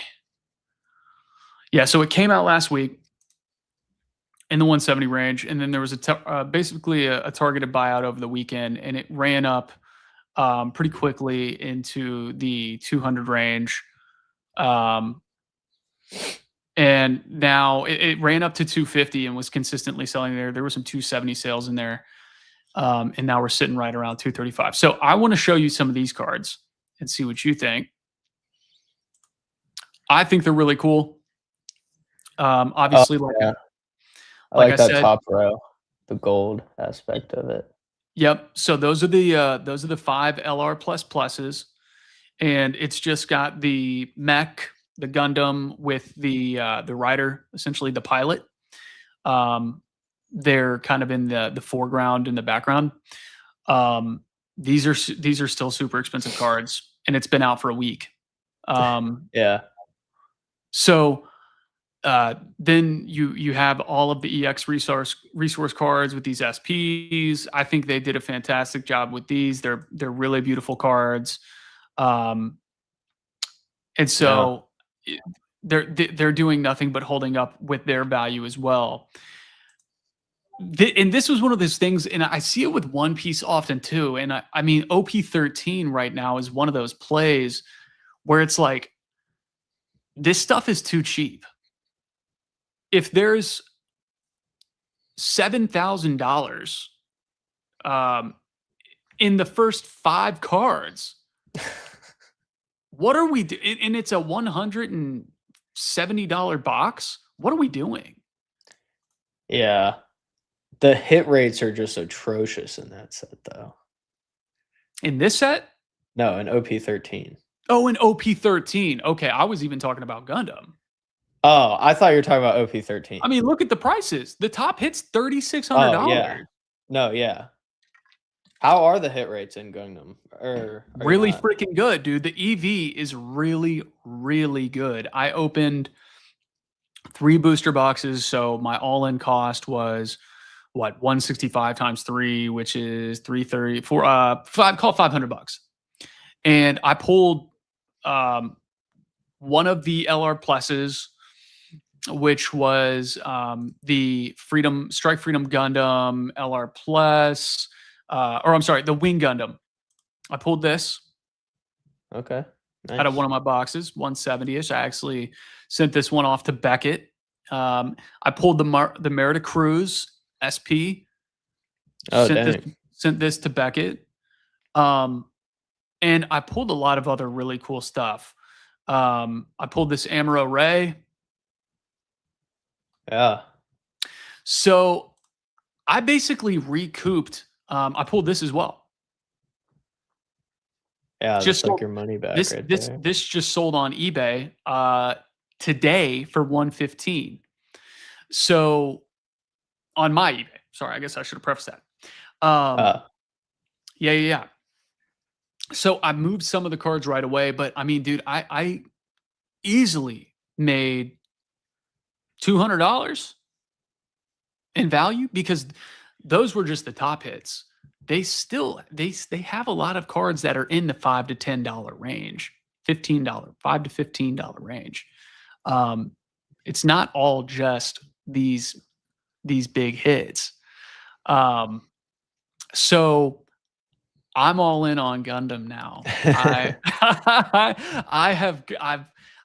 Yeah, so it came out last week in the 170 range, and then there was basically a targeted buyout over the weekend, and it ran up pretty quickly into the 200 range. And now it ran up to 250 and was consistently selling there. There were some 270 sales in there. And now we're sitting right around 235. So I want to show you some of these cards and see what you think. I think they're really cool. Obviously, I like that top row, the gold aspect of it. Yep. So those are the 5 LR pluses, and it's just got the mech, the Gundam with the rider, essentially the pilot. They're kind of in the foreground and the background. These are still super expensive cards, and it's been out for a week. Yeah. So then you have all of the EX resource cards with these SPs. I think they did a fantastic job with these. They're really beautiful cards. And so they're doing nothing but holding up with their value as well. And this was one of those things, and I see it with One Piece often too. And I mean, OP13 right now is one of those plays where it's like, this stuff is too cheap. If there's $7,000 in the first 5 cards, what are we doing? And it's a $170 box. What are we doing? Yeah. The hit rates are just atrocious in that set, though. In this set? No, in OP13. Oh, in OP13. Okay, I was even talking about Gundam. Oh, I thought you were talking about OP13. I mean, look at the prices. The top hit's $3,600. Oh, yeah. No, yeah. How are the hit rates in Gundam? Really freaking good, dude. The EV is really, really good. I opened 3 booster boxes, so my all-in cost was what, 165 times 3, which is 330 for call $500. And I pulled one of the LR pluses, which was the Strike Freedom Gundam LR Plus, or I'm sorry, the Wing Gundam. I pulled this. Okay. Nice. Out of one of my boxes, 170-ish. I actually sent this one off to Beckett. I pulled the Merida Cruz SP. Oh, sent this to Beckett. And I pulled a lot of other really cool stuff. I pulled this Amuro Ray. Yeah. So I basically recouped. I pulled this as well. Yeah, just like your money back. This just sold on eBay today for $115. So on my eBay. Sorry, I guess I should have prefaced that. Yeah. So I moved some of the cards right away, but I mean, dude, I easily made $200 in value because those were just the top hits. They have a lot of cards that are in the $5 to $10 range, $5 to $15 range. It's not all just these big hits. So I'm all in on Gundam now.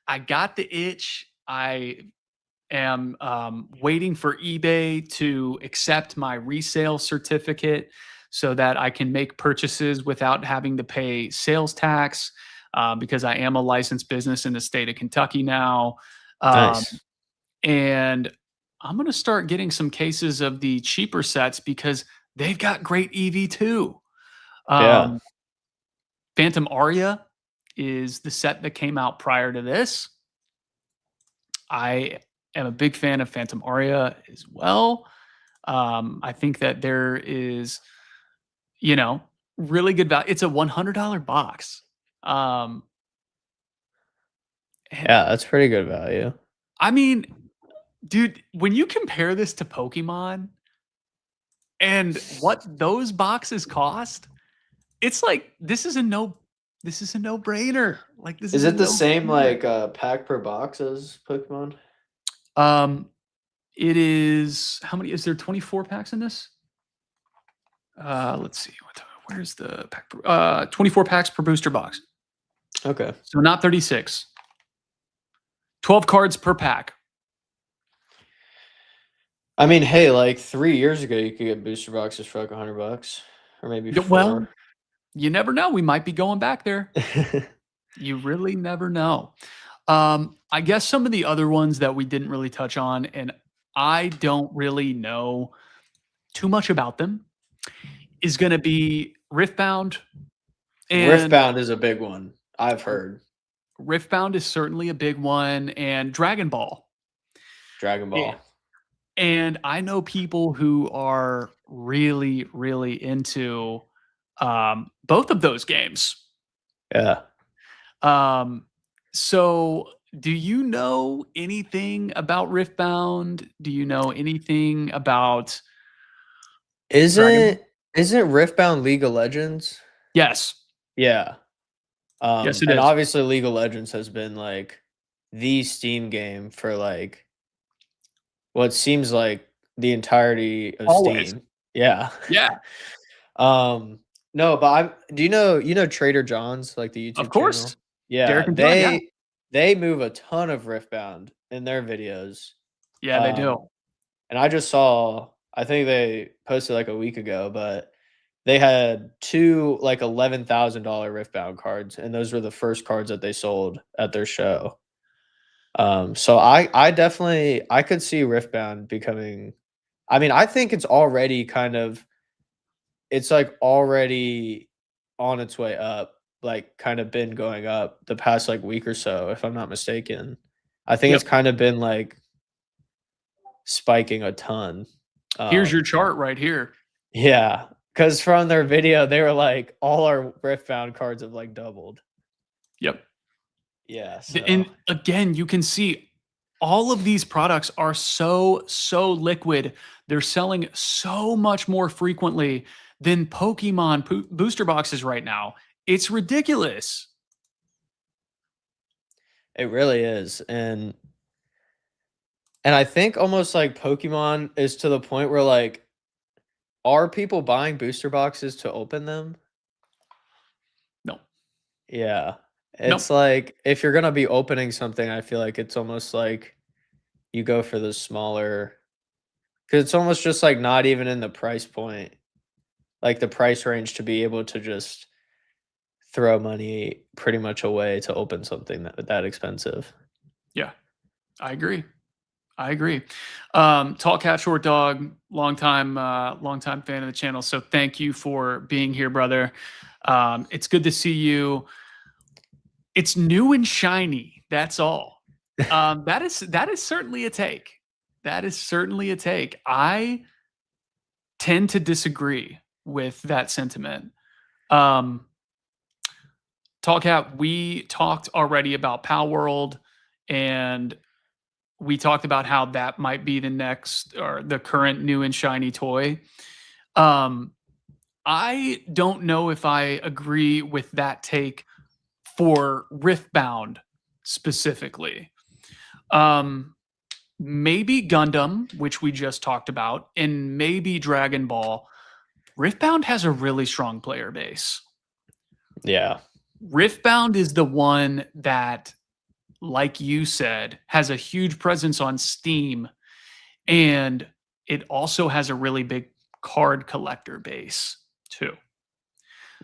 I got the itch. I am waiting for eBay to accept my resale certificate so that I can make purchases without having to pay sales tax because I am a licensed business in the state of Kentucky now. Nice. And I'm going to start getting some cases of the cheaper sets because they've got great EV too. Yeah. Phantom Aria is the set that came out prior to this. I am a big fan of Phantom Aria as well. I think that there is, really good value. It's a $100 box. Yeah, that's pretty good value. I mean, dude, when you compare this to Pokemon and what those boxes cost, it's like this is a no-brainer. Like this is it the same like pack per box as Pokemon? It is. How many is there? 24 packs in this? Let's see. Where's the pack? 24 packs per booster box. Okay. So not 36. 12 cards per pack. I mean, hey, like 3 years ago, you could get booster boxes for like $100, or maybe 4. Well, you never know. We might be going back there. You really never know. I guess some of the other ones that we didn't really touch on, and I don't really know too much about them, is going to be Riftbound. And Riftbound is a big one, I've heard. Riftbound is certainly a big one, and Dragon Ball. Dragon Ball. And I know people who are really, really into both of those games. Yeah. So do you know anything about Riftbound? Do you know anything about Isn't Riftbound League of Legends? Yes. Yeah. Yes, it and is. obviously League of Legends has been like the Steam game for like what seems like the entirety of Always. Steam. Yeah. Yeah. No, but do you know Trader John's, like the YouTube Of course. channel? Yeah, Derek and John, yeah. they move a ton of Riftbound in their videos. Yeah, they do. And I just saw, I think they posted like a week ago, but they had 2 like $11,000 Riftbound cards, and those were the first cards that they sold at their show. So I definitely I could see Riftbound becoming. I mean, I think it's already it's like already on its way up, like kind of been going up the past like week or so, if I'm not mistaken. I think Yep. it's kind of been like spiking a ton. Here's your chart right here. Yeah, because from their video, they were like, all our Riftbound cards have like doubled. Yep. Yeah. So. And again, you can see all of these products are so liquid. They're selling so much more frequently than Pokemon booster boxes right now. It's ridiculous. It really is. And I think almost like Pokemon is to the point where like, are people buying booster boxes to open them? No. Yeah. It's like if you're gonna be opening something, I feel like it's almost like you go for the smaller, because it's almost just like not even in the price point, like the price range to be able to just throw money pretty much away to open something that expensive. Yeah, I agree. Tall Cat Short Dog, longtime fan of the channel. So thank you for being here, brother. It's good to see you. It's new and shiny. That's all. That is certainly a take. That is certainly a take. I tend to disagree with that sentiment. Tall Cat, we talked already about Pal World, and we talked about how that might be the next or the current new and shiny toy. I don't know if I agree with that take for Riftbound specifically. Maybe Gundam, which we just talked about, and maybe Dragon Ball. Riftbound has a really strong player base. Yeah. Riftbound is the one that, like you said, has a huge presence on Steam, and it also has a really big card collector base too.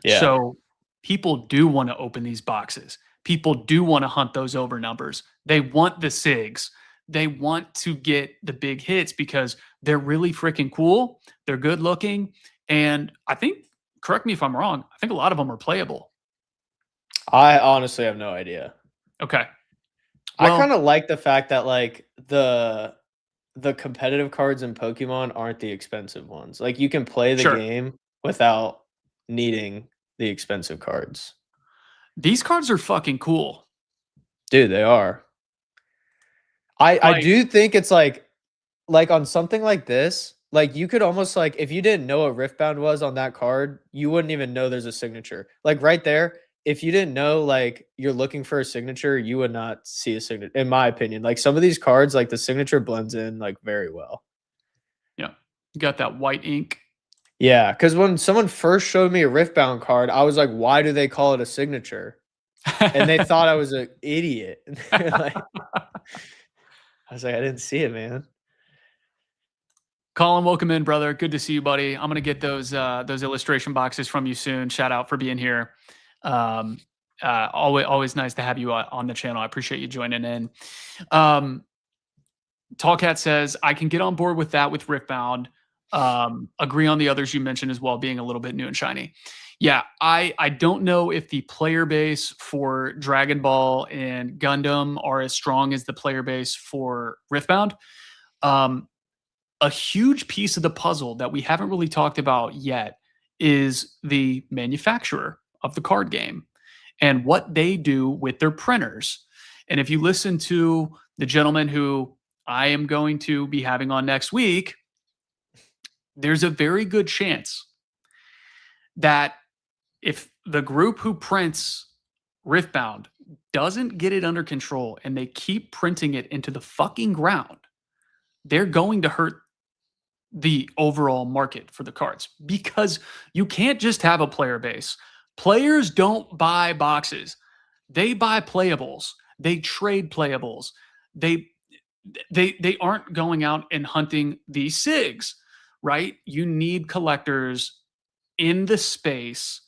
Yeah. So people do want to open these boxes. People do want to hunt those over numbers. They want the SIGs. They want to get the big hits because they're really freaking cool. They're good looking. And I think, correct me if I'm wrong, I think a lot of them are playable. I honestly have no idea. Okay. Well, I kind of like the fact that like the competitive cards in Pokemon aren't the expensive ones. Like you can play the game without needing the expensive cards. These cards are fucking cool. Dude, they are. I do think it's like on something like this, like you could almost like, if you didn't know what Riftbound was on that card, you wouldn't even know there's a signature. Like right there, if you didn't know like you're looking for a signature, you would not see a signature, in my opinion. Like some of these cards, like the signature blends in like very well. Yeah. You got that white ink. Yeah, because when someone first showed me a Riftbound card, I was like, why do they call it a signature? And they thought I was an idiot. Like, I was like, I didn't see it, man. Colin, welcome in, brother. Good to see you, buddy. I'm gonna get those illustration boxes from you soon. Shout out for being here. Always nice to have you on the channel. I appreciate you joining in. Tall Cat says, I can get on board with that with Riftbound. Agree on the others you mentioned as well, being a little bit new and shiny. Yeah, I don't know if the player base for Dragon Ball and Gundam are as strong as the player base for Riftbound. A huge piece of the puzzle that we haven't really talked about yet is the manufacturer of the card game and what they do with their printers. And if you listen to the gentleman who I am going to be having on next week, there's a very good chance that if the group who prints Riftbound doesn't get it under control and they keep printing it into the fucking ground, they're going to hurt the overall market for the cards, because you can't just have a player base. Players don't buy boxes. They buy playables. They trade playables. They aren't going out and hunting these SIGs, right? You need collectors in the space,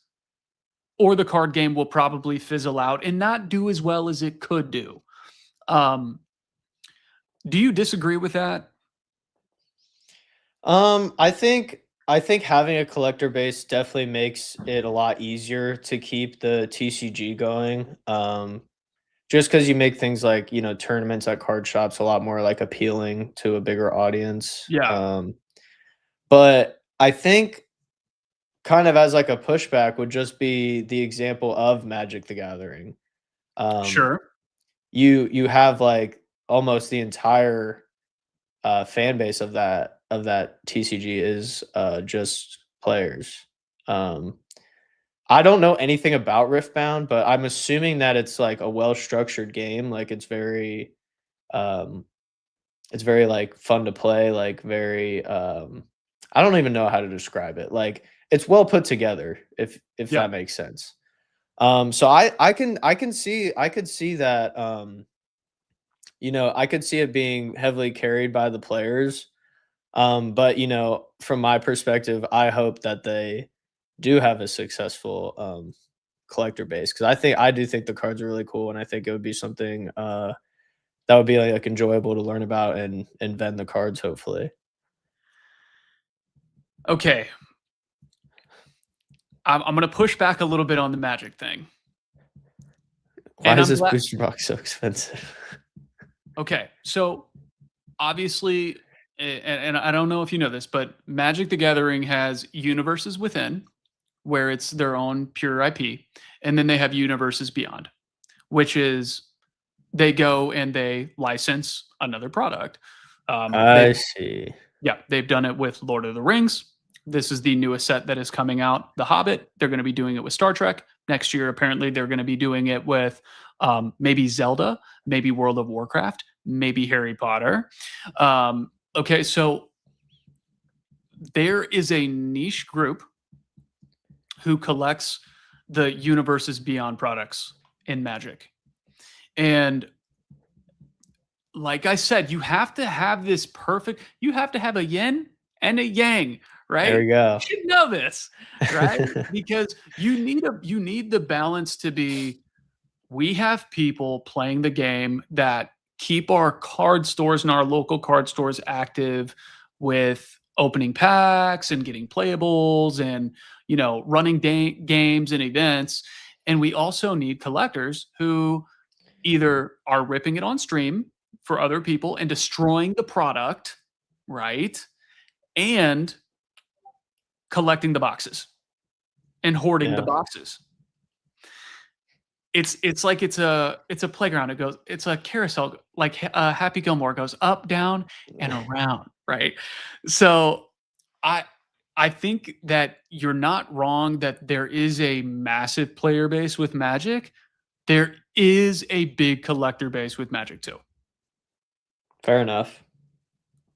or the card game will probably fizzle out and not do as well as it could do. Do you disagree with that? I think having a collector base definitely makes it a lot easier to keep the TCG going. Just because you make things like, tournaments at card shops a lot more like appealing to a bigger audience. Yeah. But I think kind of as like a pushback would just be the example of Magic the Gathering. Sure. You have like almost the entire fan base of that TCG is just players. I don't know anything about Riftbound, but I'm assuming that it's like a well-structured game. Like it's very like fun to play, like very I don't even know how to describe it. Like it's well put together, if that makes sense. So I could see that I could see it being heavily carried by the players. But from my perspective, I hope that they do have a successful collector base, because I do think the cards are really cool, and I think it would be something that would be like enjoyable to learn about and vend the cards, hopefully. Okay. I'm going to push back a little bit on the Magic thing. Why is this booster box so expensive? Okay, so obviously, and I don't know if you know this, but Magic the Gathering has universes within, where it's their own pure IP, and then they have universes beyond, which is they go and they license another product. I see. Yeah, they've done it with Lord of the Rings. This is the newest set that is coming out, The Hobbit. They're going to be doing it with Star Trek. Next year, apparently, they're going to be doing it with maybe Zelda, maybe World of Warcraft, maybe Harry Potter. Okay, so there is a niche group who collects the universes beyond products in Magic. And like I said, you have to have this you have to have a yin and a yang, right? There we go. You should know this, right? Because you need the balance to be, we have people playing the game that keep our card stores and our local card stores active with opening packs and getting playables and, running games and events. And we also need collectors who either are ripping it on stream for other people and destroying the product, right? And collecting the boxes and hoarding the boxes. It's like it's a playground. It's a carousel, like Happy Gilmore goes up, down, and around, right? So I think that you're not wrong that there is a massive player base with Magic. There is a big collector base with Magic too. Fair enough.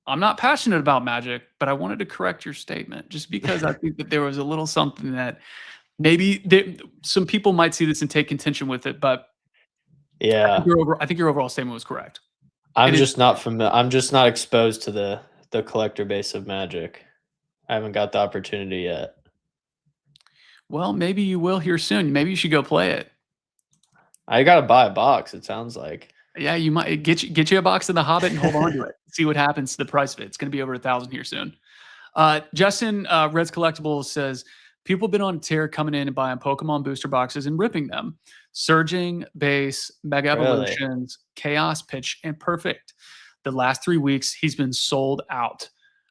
I'm not passionate about Magic, but I wanted to correct your statement just because I think that there was a little something that maybe some people might see this and take contention with it, but yeah, I think your overall statement was correct. I'm just not exposed to the collector base of Magic. I haven't got the opportunity yet. Well, maybe you will here soon. Maybe you should go play it. I gotta buy a box, it sounds like. Yeah, you might get you a box of The Hobbit and hold on to it. See what happens to the price of it. It's going to be over 1,000 here soon. Justin Reds Collectibles says, people have been on a tear coming in and buying Pokemon booster boxes and ripping them. Surging, Base, Mega Evolutions, Chaos, Pitch, and Perfect. The last 3 weeks, he's been sold out.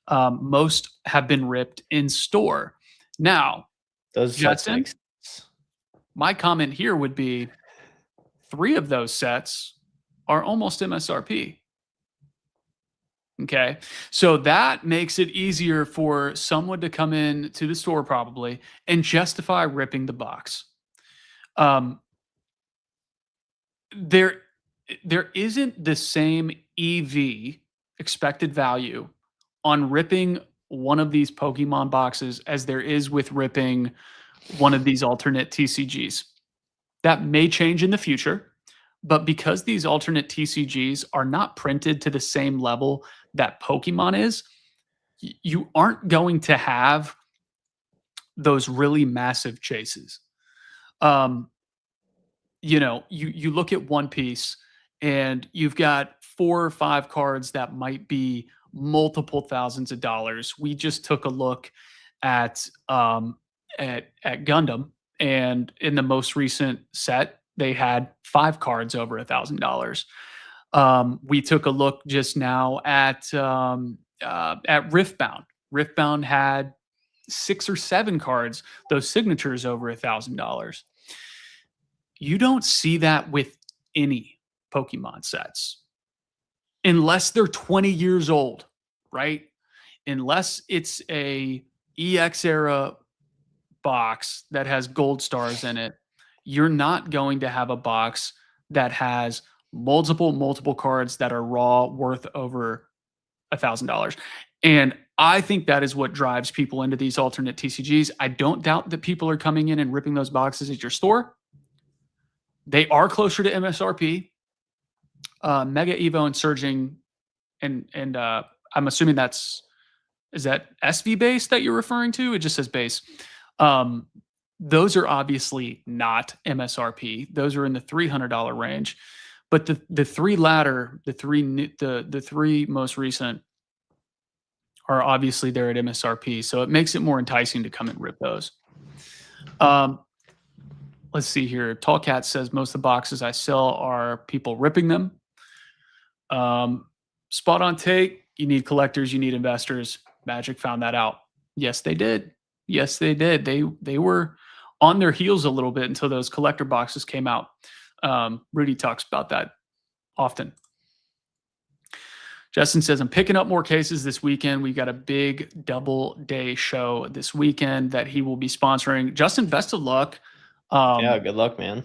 Most have been ripped in store. Now, Justin, my comment here would be 3 of those sets are almost MSRP. Okay. So that makes it easier for someone to come in to the store probably and justify ripping the box. There isn't the same EV, expected value, on ripping one of these Pokemon boxes as there is with ripping one of these alternate TCGs. That may change in the future, But because these alternate TCGs are not printed to the same level that Pokemon is, you aren't going to have those really massive chases. You look at One Piece and you've got 4 or 5 cards that might be multiple thousands of dollars. We just took a look at Gundam, and in the most recent set, they had 5 cards over $1,000. We took a look just now at Riftbound. Riftbound had 6 or 7 cards, those signatures over $1,000. You don't see that with any Pokemon sets unless they're 20 years old, right? Unless it's a EX era box that has gold stars in it, you're not going to have a box that has multiple cards that are raw worth over $1,000. And I think that is what drives people into these alternate TCGs. I don't doubt that people are coming in and ripping those boxes at your store. They are closer to MSRP. Mega Evo and Surging, and I'm assuming is that SV base that you're referring to? It just says base. Those are obviously not MSRP. Those are in the $300 range. But the 3 latter, the three most recent, are obviously there at MSRP. So it makes it more enticing to come and rip those. Let's see here. Tall Cat says most of the boxes I sell are people ripping them. Spot on take. You need collectors. You need investors. Magic found that out. Yes, they did. Yes, they did. They were on their heels a little bit until those collector boxes came out. Rudy talks about that often. Justin says, I'm picking up more cases this weekend. We've got a big double day show this weekend that he will be sponsoring. Justin, best of luck. Yeah, good luck, man.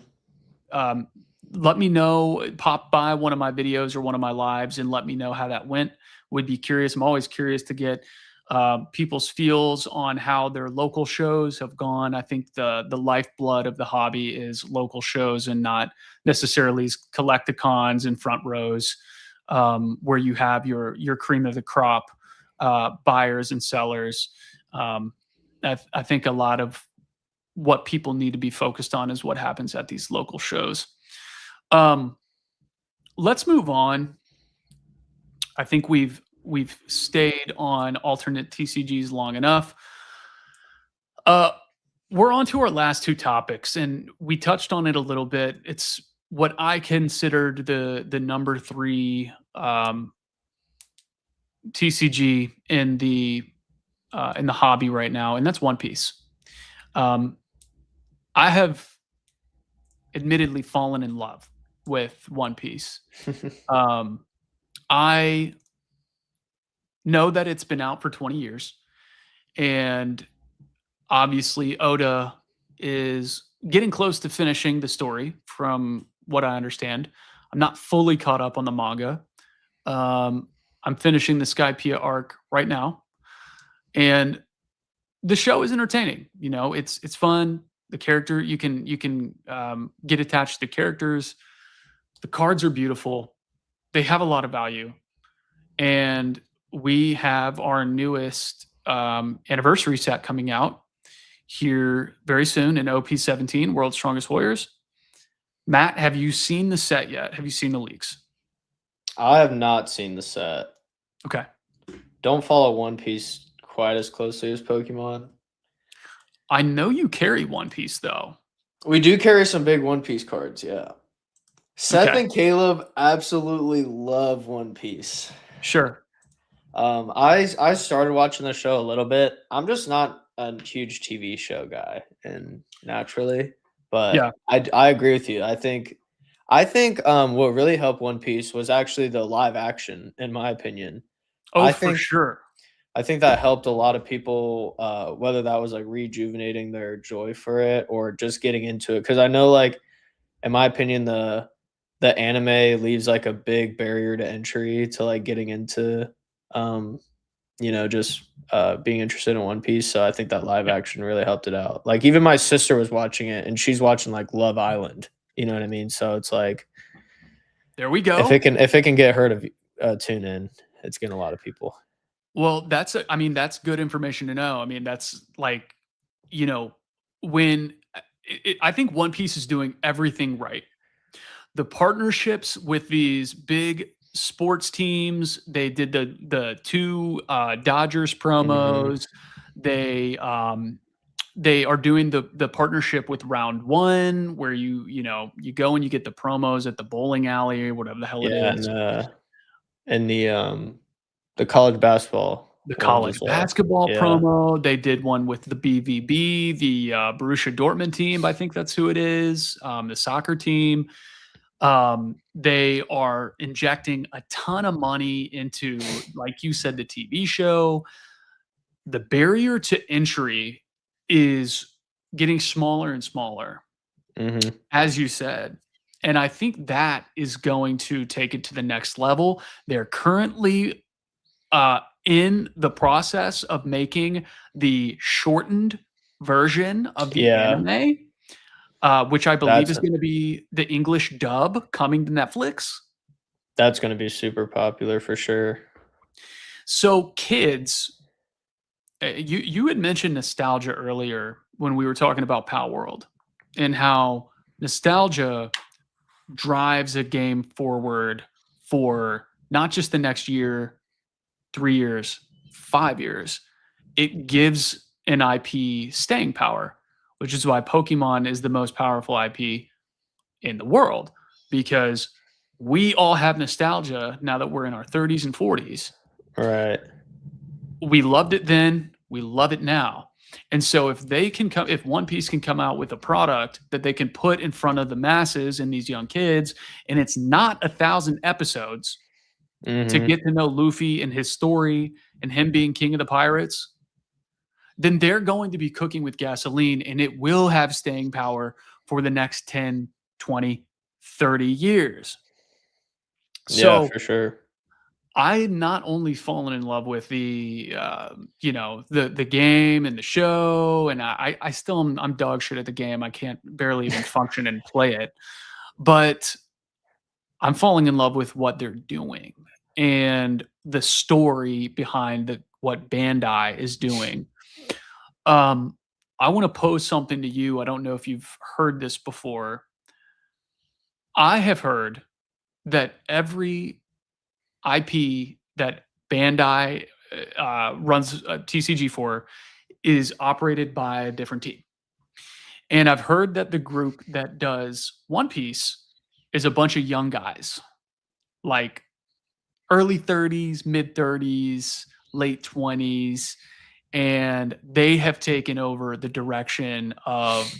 Let me know, pop by one of my videos or one of my lives and let me know how that went. Would be curious. I'm always curious to get people's feels on how their local shows have gone. I think the lifeblood of the hobby is local shows and not necessarily collecticons and front rows, where you have your cream of the crop buyers and sellers. I think a lot of what people need to be focused on is what happens at these local shows. Let's move on. I think we've stayed on alternate TCGs long enough. We're on to our last 2 topics, and we touched on it a little bit. It's what I considered the number 3 TCG in the hobby right now, and that's One Piece. I have admittedly fallen in love with One Piece. I know that it's been out for 20 years, and obviously Oda is getting close to finishing the story from what I understand. I'm not fully caught up on the manga. I'm finishing the Skypiea arc right now, and the show is entertaining. You know, it's fun. The character, you can get attached to characters. The cards are beautiful. They have a lot of value. And we have our newest anniversary set coming out here very soon in OP17, World's Strongest Warriors. Matt, have you seen the set yet? Have you seen the leaks? I have not seen the set. Okay. Don't follow One Piece quite as closely as Pokemon. I know you carry One Piece, though. We do carry some big One Piece cards, yeah. Seth Okay. and Caleb absolutely love One Piece. Sure. I started watching the show a little bit. I'm just not a huge TV show guy, and naturally, but Yeah. I agree with you. I think what really helped One Piece was actually the live action, in my opinion. Oh, for sure. I think that helped a lot of people, whether that was like rejuvenating their joy for it or just getting into it. Because I know, like, in my opinion, the anime leaves like a big barrier to entry to like getting into, just being interested in One Piece. So I think that live action really helped it out. Like, even my sister was watching it, and she's watching like Love Island. You know what I mean? So it's like There we go. If it can get her to tune in, it's getting a lot of people. Well, that's good information to know. I mean, that's like, when I think One Piece is doing everything right. The partnerships with these big sports teams, they did the two Dodgers promos. They are doing the partnership with Round One, where you go and you get the promos at the bowling alley or whatever the hell it is. And the college basketball. The college basketball promo. They did one with the BVB, the Borussia Dortmund team. I think that's who it is. The soccer team. They are injecting a ton of money into, like you said, the TV show. The barrier to entry is getting smaller and smaller, as you said. And I think that is going to take it to the next level. They're currently in the process of making the shortened version of the anime, which I believe is going to be the English dub coming to Netflix. That's going to be super popular for sure. So kids, you had mentioned nostalgia earlier when we were talking about Pal World, and how nostalgia drives a game forward for not just the next year, 3 years, 5 years. It gives an IP staying power, which is why Pokemon is the most powerful IP in the world, because we all have nostalgia now that we're in our 30s and 40s. Right. We loved it then, we love it now. And so if One Piece can come out with a product that they can put in front of the masses and these young kids, and it's not 1,000 episodes to get to know Luffy and his story and him being king of the pirates, then they're going to be cooking with gasoline, and it will have staying power for the next 10, 20, 30 years. So, yeah, for sure. I had not only fallen in love with the game and the show, and I'm dog shit at the game. I can't barely even function and play it, but I'm falling in love with what they're doing and the story behind what Bandai is doing. I want to pose something to you. I don't know if you've heard this before. I have heard that every IP that Bandai runs TCG for is operated by a different team. And I've heard that the group that does One Piece is a bunch of young guys, like early 30s, mid 30s, late 20s, and they have taken over the direction of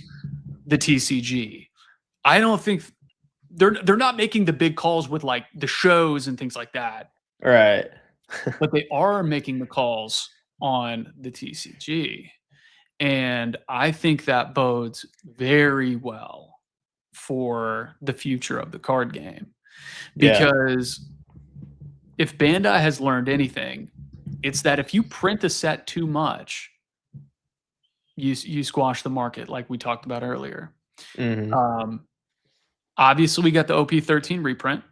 the TCG. I don't think they're not making the big calls with like the shows and things like that. Right. But they are making the calls on the TCG. And I think that bodes very well for the future of the card game. Because if Bandai has learned anything, it's that if you print a set too much, you squash the market, like we talked about earlier. Obviously, we got the OP13 reprint.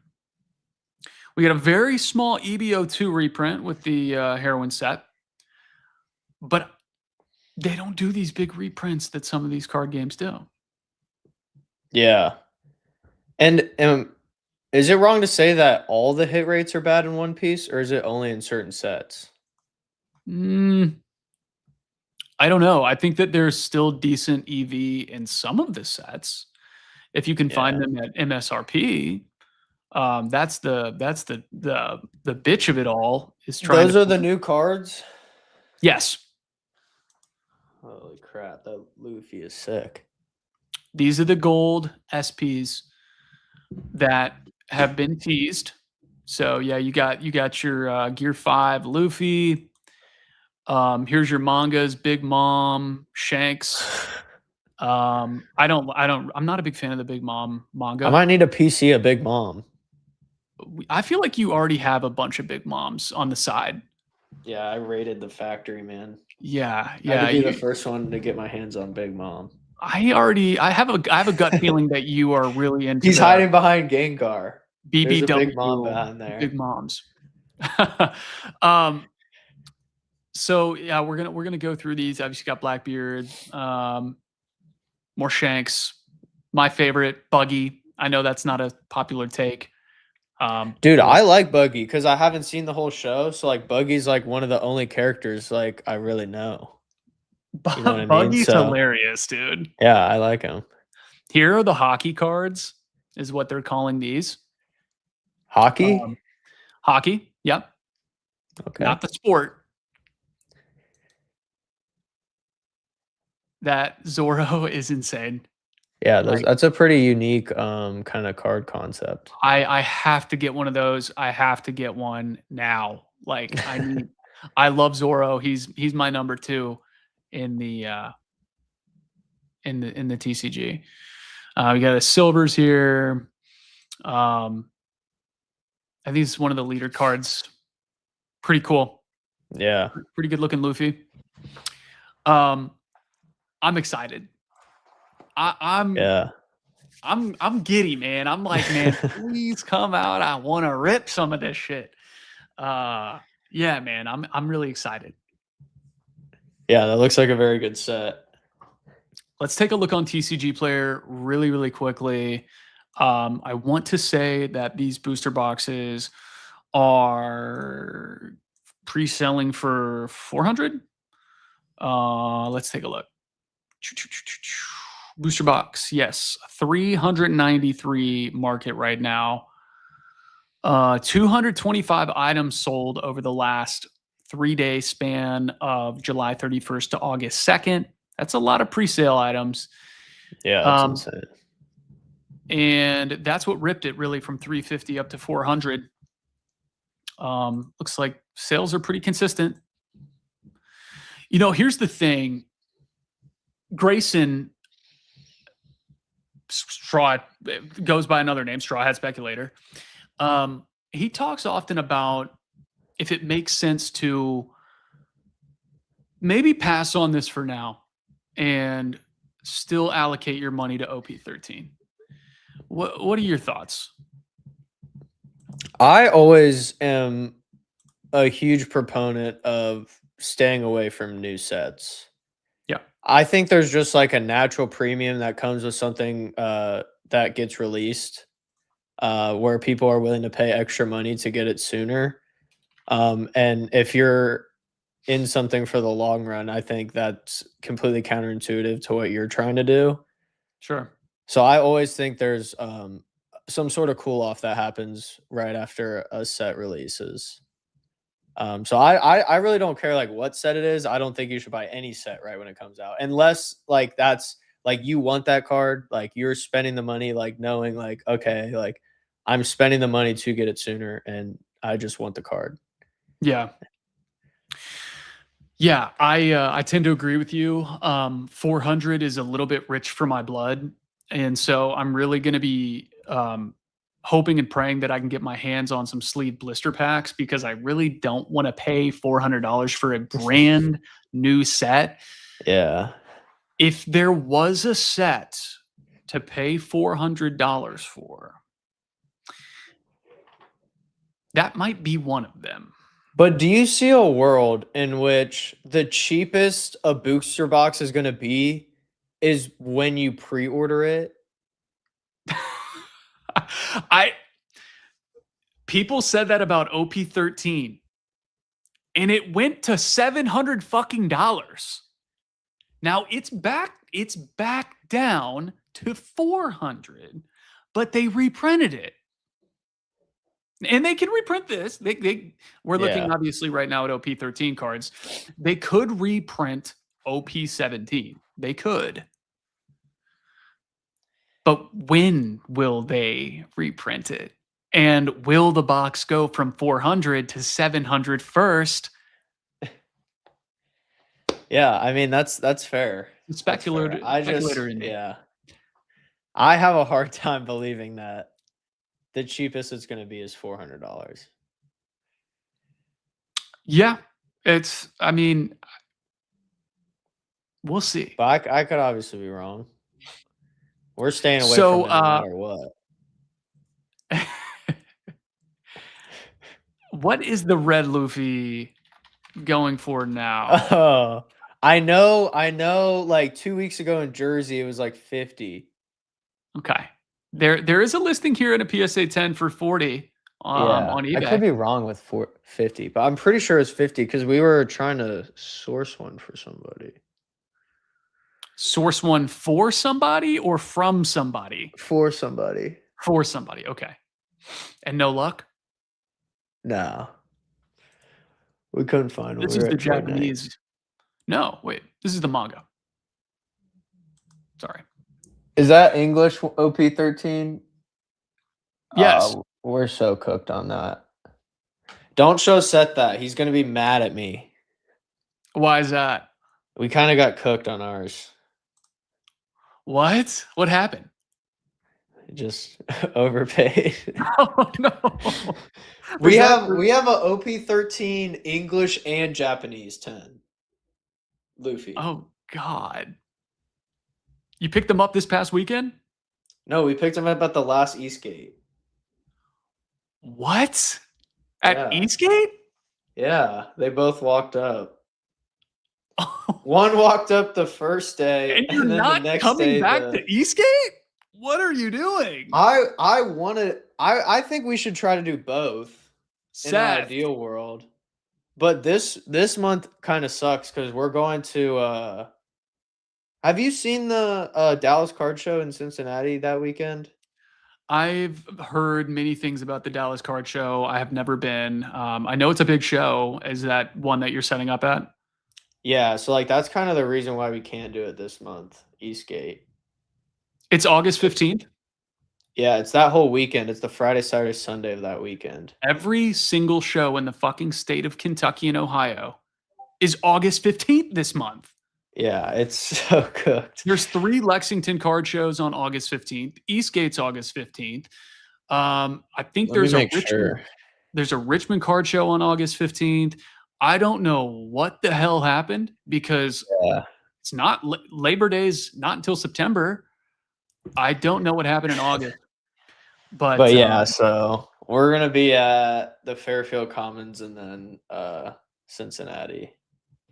We got a very small EBO2 reprint with the heroine set. But they don't do these big reprints that some of these card games do. Yeah. And is it wrong to say that all the hit rates are bad in One Piece, or is it only in certain sets? I don't know. I think that there's still decent EV in some of the sets. If you can find them at MSRP, that's the bitch of it all. Is trying. Those are the new cards. Yes. Holy crap! That Luffy is sick. These are the gold SPs that have been teased. So yeah, you got your Gear 5 Luffy. Here's your mangas, Big Mom, Shanks. I'm not a big fan of the Big Mom manga. I might need a PC of Big Mom. I feel like you already have a bunch of Big Moms on the side. Yeah, I raided the factory, man. Yeah. I had to be the first one to get my hands on Big Mom. I have a gut feeling that you are really into. He's hiding behind Gengar. There's a big BBW, mom behind there. big moms. So yeah, we're gonna go through these. Obviously got Blackbeard, more Shanks. My favorite, Buggy. I know that's not a popular take. Dude, I like Buggy because I haven't seen the whole show. So like Buggy's like one of the only characters like I really know. You know what I mean? Buggy's So, hilarious, dude. yeah, I like him. Here are the hockey cards, is what they're calling these. Hockey? Hockey, yep. Okay. Not the sport. That Zorro is insane. Yeah, that's a pretty unique kind of card concept. I have to get one of those. I have to get one now. Like I love Zorro. He's my number 2 in the TCG. We got the silvers here. I think it's one of the leader cards. Pretty cool. Yeah. Pretty good looking Luffy. I'm excited. I'm giddy, man. I'm like, man, please come out. I want to rip some of this shit. Yeah, man. I'm really excited. Yeah, that looks like a very good set. Let's take a look on TCG Player really, really quickly. I want to say that these booster boxes are pre-selling for 400. Let's take a look. Booster box, yes, 393 market right now. 225 items sold over the last 3-day span of July 31st to August 2nd. That's a lot of pre-sale items. Yeah, that's insane. And that's what ripped it really from 350 up to 400. Looks like sales are pretty consistent. You know, here's the thing. Grayson Straw goes by another name, Straw Hat Speculator. He talks often about if it makes sense to maybe pass on this for now and still allocate your money to OP13. What are your thoughts? I always am a huge proponent of staying away from new sets. Yeah. I think there's just like a natural premium that comes with something that gets released where people are willing to pay extra money to get it sooner. And if you're in something for the long run, I think that's completely counterintuitive to what you're trying to do. Sure. So I always think there's some sort of cool off that happens right after a set releases. So I really don't care like what set it is. I don't think you should buy any set right when it comes out, unless like that's like you want that card, like you're spending the money, like knowing like, okay, like I'm spending the money to get it sooner and I just want the card. Yeah. Yeah, I tend to agree with you. 400 is a little bit rich for my blood. And so I'm really going to be hoping and praying that I can get my hands on some sleeve blister packs because I really don't want to pay $400 for a brand new set. Yeah. If there was a set to pay $400 for, that might be one of them. But do you see a world in which the cheapest a booster box is going to be is when you pre-order it? People said that about OP13 and it went to $700 fucking dollars. Now it's back down to 400, but they reprinted it. And they can reprint this. We're looking obviously right now at OP13 cards. They could reprint OP17. They could. But when will they reprint it? And will the box go from 400 to 700 first? Yeah, I mean that's fair. Speculator. Yeah. I have a hard time believing that the cheapest it's going to be is $400. Yeah, I mean, we'll see. But I could obviously be wrong. We're staying away from it no matter what. What is the red Luffy going for now? Oh, I know. Like 2 weeks ago in Jersey, it was like 50. Okay. There is a listing here in a PSA 10 for 40 on eBay. I could be wrong with 50, but I'm pretty sure it's 50 because we were trying to source one for somebody. Source one for somebody or from somebody? For somebody. For somebody. Okay. And no luck? No. We couldn't find one. This is the Japanese. No, wait. This is the manga. Sorry. Is that English OP13? Yes. We're so cooked on that. Don't show Seth that. He's going to be mad at me. Why is that? We kind of got cooked on ours. What? What happened? Just overpaid. Oh no. We have a OP13 English and Japanese 10. Luffy. Oh God. You picked them up this past weekend? No, we picked them up at the last Eastgate. What? At Eastgate? Yeah, they both walked up. One walked up the first day, and you're not the next coming back to Eastgate? What are you doing? I think we should try to do both in an ideal world. But this month kind of sucks because we're going to have you seen the Dallas Card Show in Cincinnati that weekend? I've heard many things about the Dallas Card Show. I have never been. I know it's a big show. Is that one that you're setting up at? Yeah, so like that's kind of the reason why we can't do it this month, Eastgate. It's August 15th? Yeah, it's that whole weekend. It's the Friday, Saturday, Sunday of that weekend. Every single show in the fucking state of Kentucky and Ohio is August 15th this month. Yeah, it's so cooked. There's 3 Lexington card shows on August 15th. Eastgate's August 15th. I think there's a Richmond card show on August 15th. I don't know what the hell happened because it's not Labor Day's not until September. I don't know what happened in August. But yeah, so we're going to be at the Fairfield Commons and then Cincinnati.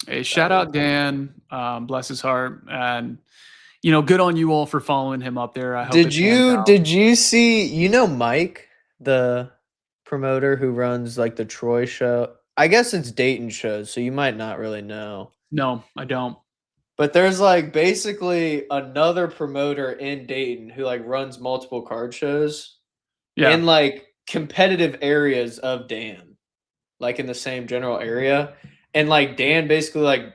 Hey, shout out Dan, bless his heart, and good on you all for following him up there. I hope did you see Mike, the promoter who runs like the Troy show? I guess it's Dayton shows, so you might not really know. No, I don't. But there's like basically another promoter in Dayton who like runs multiple card shows in like competitive areas of Dan, like in the same general area. And like Dan basically like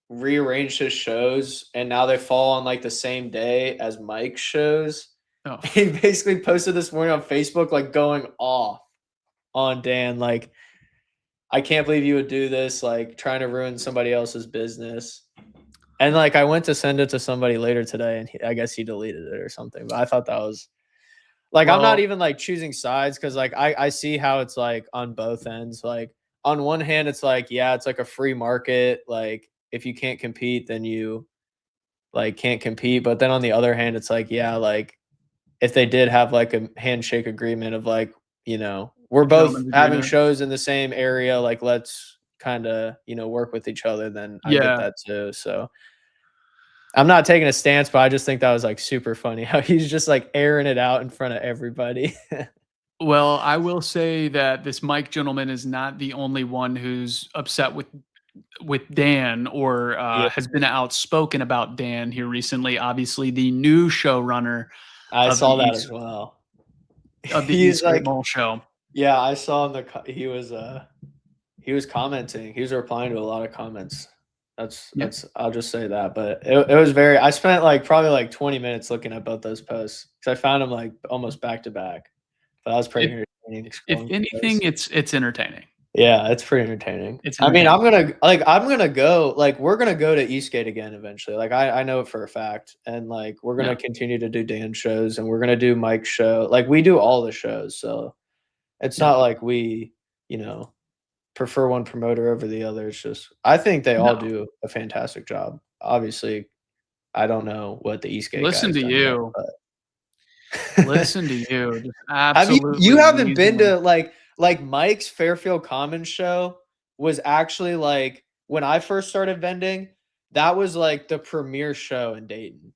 rearranged his shows and now they fall on like the same day as Mike's shows. Oh. He basically posted this morning on Facebook like going off on Dan, like, I can't believe you would do this, like trying to ruin somebody else's business. And like I went to send it to somebody later today and I guess he deleted it or something. But I thought that was like, I'm not even like choosing sides because like I see how it's like on both ends. Like on one hand, it's like, yeah, it's like a free market. Like if you can't compete, then you like can't compete. But then on the other hand, it's like, yeah, like if they did have like a handshake agreement of like, we're both having shows in the same area, like let's kind of, work with each other, then I get that too. So I'm not taking a stance, but I just think that was like super funny how he's just like airing it out in front of everybody. Well, I will say that this Mike gentleman is not the only one who's upset with Dan or has been outspoken about Dan here recently. Obviously, the new showrunner. I saw that as well. Of the East Great Mall show. Yeah, I saw he was commenting. He was replying to a lot of comments. That's I'll just say that. But it was I spent like probably like 20 minutes looking at both those posts because I found them like almost back to back. But that was pretty entertaining. If anything, it's entertaining. Yeah, it's pretty entertaining. I mean, I'm gonna go. Like, we're gonna go to Eastgate again eventually. Like, I know it for a fact, and like we're gonna continue to do Dan shows, and we're gonna do Mike's show. Like, we do all the shows, so it's not like we, prefer one promoter over the other. It's just I think they all do a fantastic job. Obviously, I don't know what the Eastgate. Listen to you. Listen to you. Absolutely. You haven't been to like. like Mike's Fairfield Commons show was actually like when I first started vending, that was like the premier show in Dayton.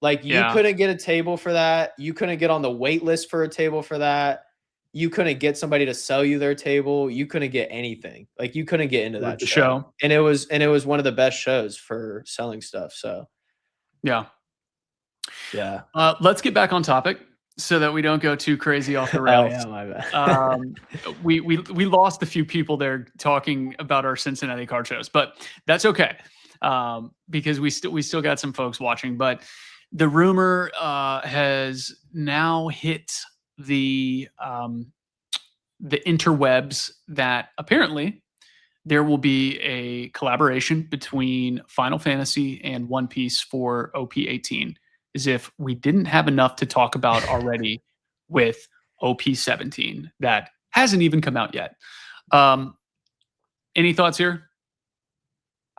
Like you couldn't get a table for that. You couldn't get on the wait list for a table for that. You couldn't get somebody to sell you their table. You couldn't get anything. Like you couldn't get into that show. And it was one of the best shows for selling stuff. So yeah. Yeah. Let's get back on topic so that we don't go too crazy off the rails. Oh, yeah, my bad. We lost a few people there talking about our Cincinnati card shows, but that's okay because we still got some folks watching. But the rumor has now hit the interwebs that apparently there will be a collaboration between Final Fantasy and One Piece for OP18. As if we didn't have enough to talk about already with OP17 that hasn't even come out yet. Any thoughts here?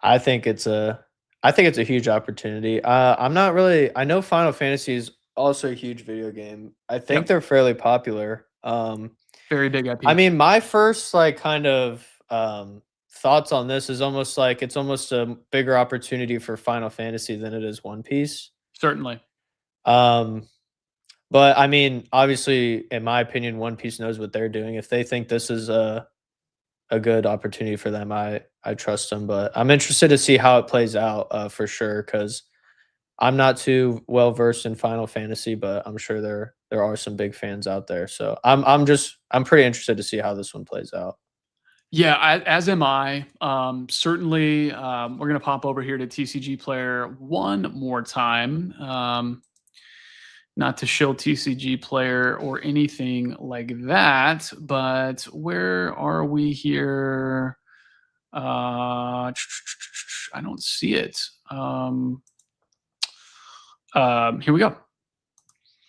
I think it's a huge opportunity. I'm not really. I know Final Fantasy is also a huge video game. I think they're fairly popular. Very big IP. I mean, my first like kind of thoughts on this is almost like it's almost a bigger opportunity for Final Fantasy than it is One Piece. Certainly. But I mean, obviously, in my opinion, One Piece knows what they're doing. If they think this is a good opportunity for them, I trust them. But I'm interested to see how it plays out for sure, because I'm not too well versed in Final Fantasy, but I'm sure there are some big fans out there. So I'm pretty interested to see how this one plays out. Yeah, as am I. Certainly, we're gonna pop over here to TCG Player one more time. Not to shill TCG Player or anything like that, but where are we here? I don't see it. Here we go.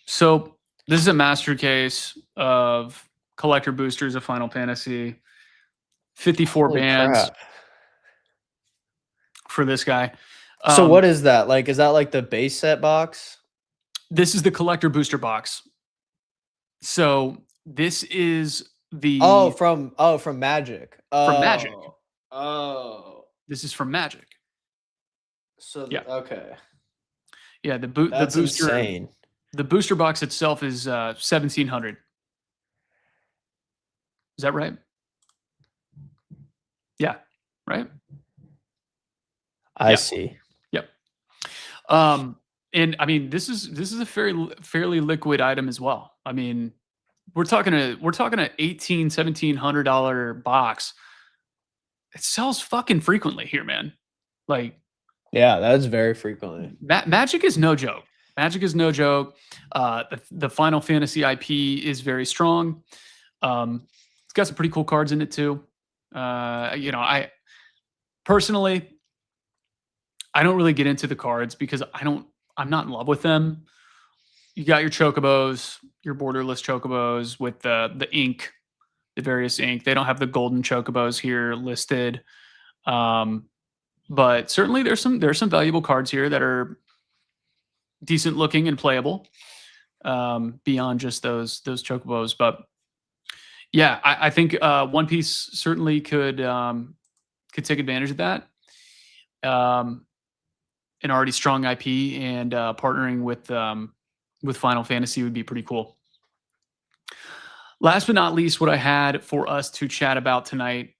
So this is a master case of collector boosters of Final Fantasy. 54 Holy bands crap. for this guy. So what is that? Like, is that like the base set box? This is the collector booster box. So this is the from Magic. From Magic. Oh. This is from Magic. So yeah. Okay. Yeah, That's the booster insane. The booster box itself is 1,700. Is that right? Yeah, right? I see. Yep. And I mean, this is a fairly liquid item as well. I mean, we're talking a $1,700 box. It sells fucking frequently here, man. Like, yeah, that's very frequently. Magic is no joke. Magic is no joke. The Final Fantasy IP is very strong. It's got some pretty cool cards in it too. I personally, I don't really get into the cards because I'm not in love with them. You got your chocobos, your borderless chocobos with the ink, the various ink. They don't have the golden chocobos here listed. But certainly there's some valuable cards here that are decent looking and playable, beyond just those chocobos. But yeah, I think One Piece certainly could take advantage of that. An already strong IP and partnering with Final Fantasy would be pretty cool. Last but not least, what I had for us to chat about tonight,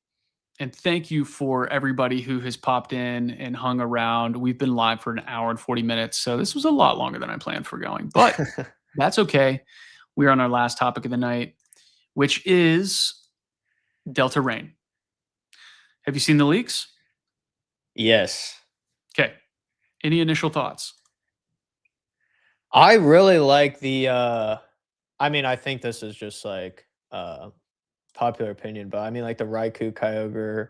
and thank you for everybody who has popped in and hung around. We've been live for an hour and 40 minutes, so this was a lot longer than I planned for going, but that's okay. We're on our last topic of the night, which is Delta Rain. Have you seen the leaks? Yes. Okay. Any initial thoughts? I really like the I mean, I think this is just like popular opinion, but I mean like the Raikou, Kyogre,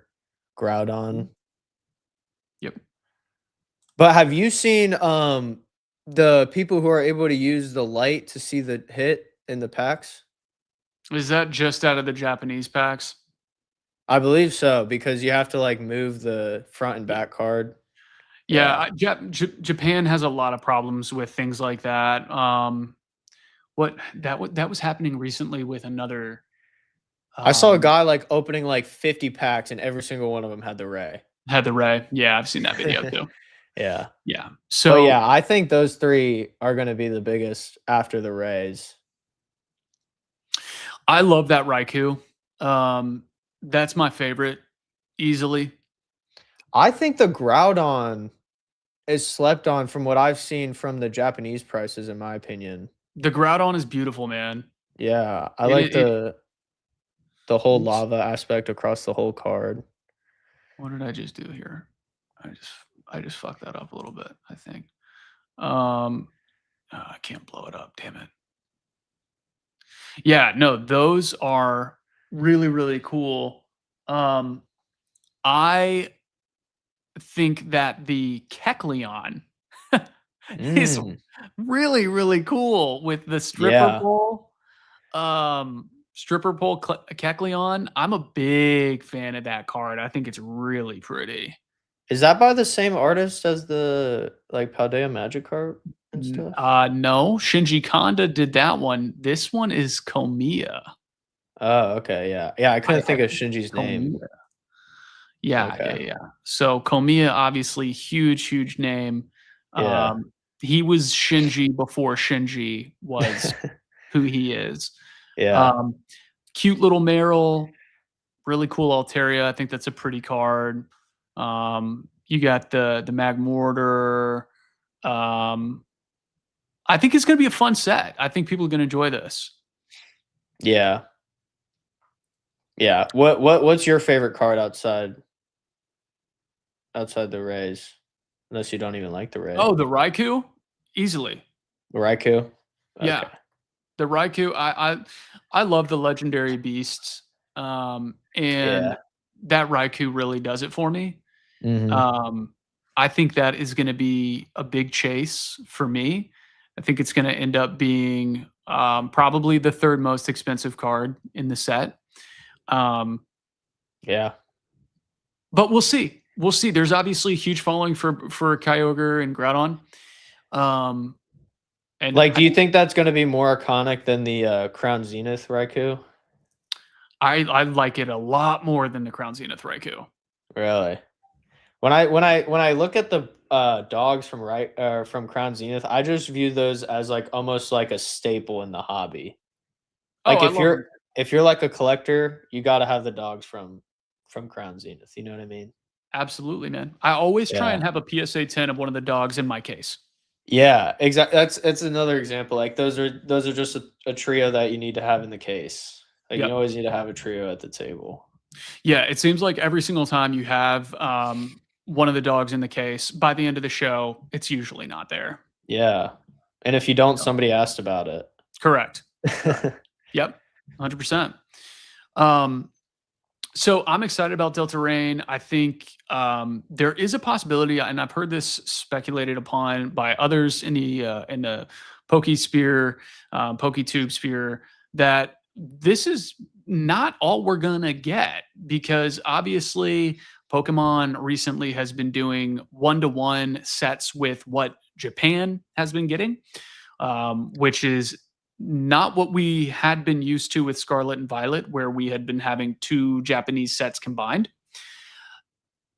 Groudon. Yep. But have you seen the people who are able to use the light to see the hit in the packs? Is that just out of the Japanese packs? I believe so, because you have to like move the front and back card. Yeah, Japan has a lot of problems with things like that. That was happening recently with another I saw a guy like opening like 50 packs, and every single one of them had the Ray. Had the Ray. Yeah, I've seen that video too. Yeah. Yeah. But So yeah, I think those 3 are going to be the biggest after the Rays. I love that Raikou. That's my favorite, easily. I think the Groudon is slept on from what I've seen from the Japanese prices, in my opinion. The Groudon is beautiful, man. Yeah, I It- like it- the whole Oops. lava aspect across the whole card. What did I just do here? I just fucked that up a little bit, I think. I can't blow it up, damn it. Yeah, no, those are really, really cool. I think that the Kecleon is really, really cool with the stripper Yeah. pole. Stripper pole Kecleon. I'm a big fan of that card. I think it's really pretty. Is that by the same artist as the like Paldea Magic card and stuff? No, Shinji Kanda did that one. This one is Komiya. Oh, okay, yeah. Yeah, I couldn't think of Shinji's name. Komiya. Yeah, Okay. yeah. So Komiya, obviously, huge name. Yeah. He was Shinji before Shinji was who he is. Yeah. Cute little Meryl, really cool Altaria. I think that's a pretty card. You got the Magmortar. I think it's going to be a fun set. I think people are going to enjoy this. Yeah. Yeah. What's your favorite card outside the Rays? Unless you don't even like the Rays. Oh, the Raikou? Easily. Raikou? Okay. Yeah. The Raikou, I love the legendary beasts. And that Raikou really does it for me. I think that is going to be a big chase for me. I think it's going to end up being probably the 3rd most expensive card in the set. Yeah. But we'll see. We'll see. There's obviously a huge following for Kyogre and Groudon. And like, do you think that's going to be more iconic than the Crown Zenith Raikou? I like it a lot more than the Crown Zenith Raikou. Really? When I look at the dogs from Crown Zenith, I just view those as like almost like a staple in the hobby. Like if you're like a collector, you got to have the dogs from Crown Zenith. You know what I mean? Absolutely, man. I always try and have a PSA 10 of one of the dogs in my case. Yeah, exactly. That's another example. Like those are just a trio that you need to have in the case. Like you always need to have a trio at the table. Yeah, it seems like every single time you have one of the dogs in the case, by the end of the show, it's usually not there. Yeah. And if you don't, somebody asked about it. Correct. Yep. 100%. So I'm excited about Delta Rain. I think there is a possibility, and I've heard this speculated upon by others in the PokeSphere, PokeTube sphere, that this is not all we're gonna get, because obviously Pokemon recently has been doing 1-to-1 sets with what Japan has been getting, which is not what we had been used to with Scarlet and Violet, where we had been having 2 Japanese sets combined.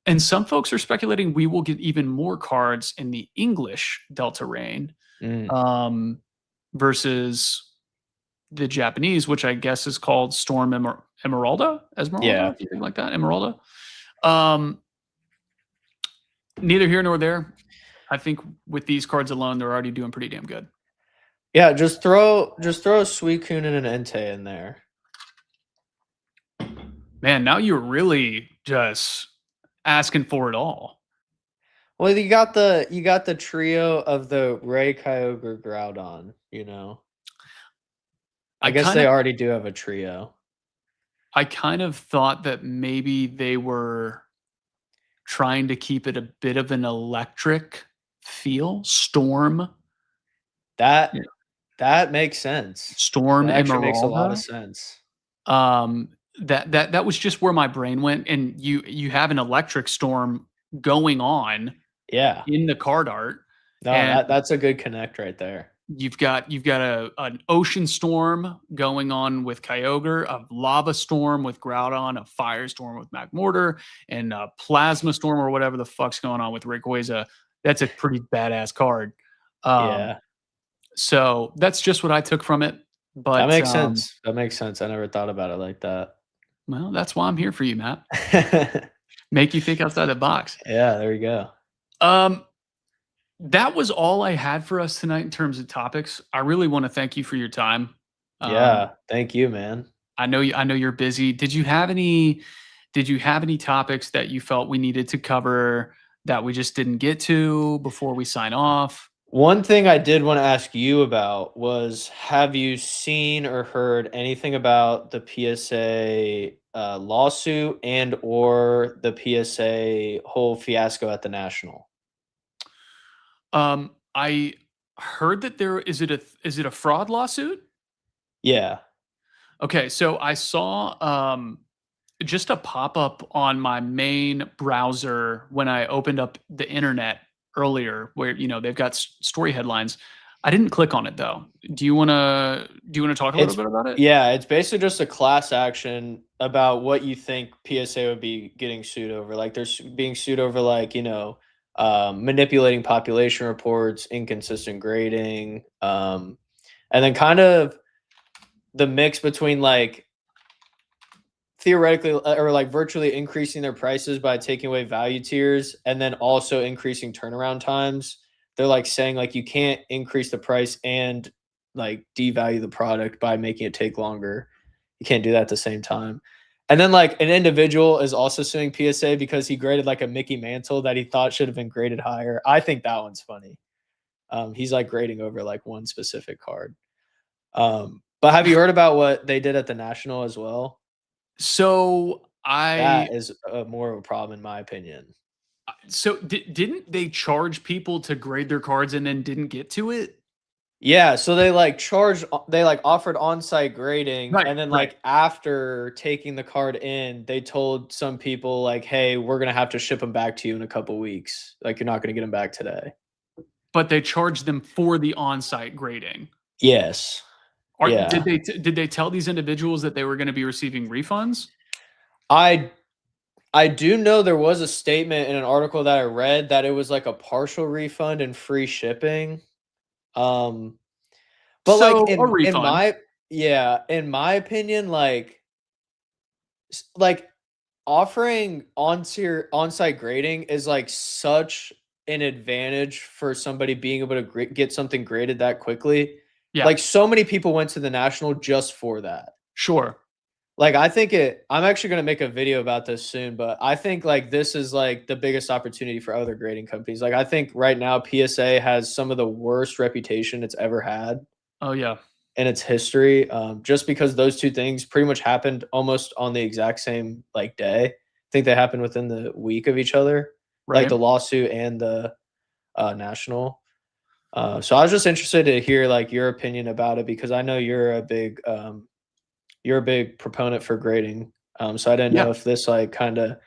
And some folks are speculating we will get even more cards in the English Delta Rain versus the Japanese, which I guess is called Storm Emeralda? Yeah. Something like that, Emeralda. Neither here nor there. I think with these cards alone, they're already doing pretty damn good. Yeah, just throw a Suicune and an Entei in there. Man, now you're really just asking for it all. Well, you got the trio of the Ray, Kyogre, Groudon, you know. I guess they already do have a trio. I kind of thought that maybe they were trying to keep it a bit of an electric feel. Storm. That makes sense. Storm that actually Emeralda. Makes a lot of sense. That was just where my brain went, and you have an electric storm going on. Yeah. In the card art. No, that's a good connect right there. You've got an ocean storm going on with Kyogre, a lava storm with Groudon, a firestorm with Magmortar, and a plasma storm or whatever the fuck's going on with Rayquaza. That's a pretty badass card. Yeah. So that's just what I took from it. But That makes sense. That makes sense. I never thought about it like that. Well, that's why I'm here for you, Matt. Make you think outside the box. Yeah, there you go. That was all I had for us tonight in terms of topics. I really want to thank you for your time. Yeah, thank you, man. I know you're busy. Did you have any topics that you felt we needed to cover that we just didn't get to before we sign off? One thing I did want to ask you about was, have you seen or heard anything about the PSA lawsuit and or the PSA whole fiasco at the National? I heard that is it a fraud lawsuit? Yeah. Okay, so I saw just a pop-up on my main browser when I opened up the internet earlier where they've got story headlines. I didn't click on it though. Do you want to talk a little bit about it? Yeah, it's basically just a class action about what you think PSA would be getting sued over. Like they're being sued over manipulating population reports, inconsistent grading, and then kind of the mix between theoretically or virtually increasing their prices by taking away value tiers and then also increasing turnaround times. They're saying you can't increase the price and devalue the product by making it take longer. You can't do that at the same time. And then an individual is also suing PSA because he graded a Mickey Mantle that he thought should have been graded higher. I think that one's funny. He's grading over one specific card. But have you heard about what they did at the National as well? So that is more of a problem in my opinion. So didn't they charge people to grade their cards and then didn't get to it? Yeah, so they offered on-site grading, right, and then right. After taking the card in, they told some people hey, we're gonna have to ship them back to you in a couple weeks. You're not gonna get them back today. But they charged them for the on-site grading. Yes. Yeah. Did they tell these individuals that they were going to be receiving refunds? I do know there was a statement in an article that I read that it was a partial refund and free shipping. But so in my opinion, offering on-site grading is such an advantage for somebody being able to get something graded that quickly. Yeah. So many people went to the National just for that. Sure. I think I'm actually going to make a video about this soon, but I think this is the biggest opportunity for other grading companies. I think right now PSA has some of the worst reputation it's ever had. Oh yeah. In its history, just because those two things pretty much happened almost on the exact same day. I think they happened within the week of each other, right. The lawsuit and the National. So I was just interested to hear your opinion about it because I know you're a big proponent for grading. So I didn't know if this kind of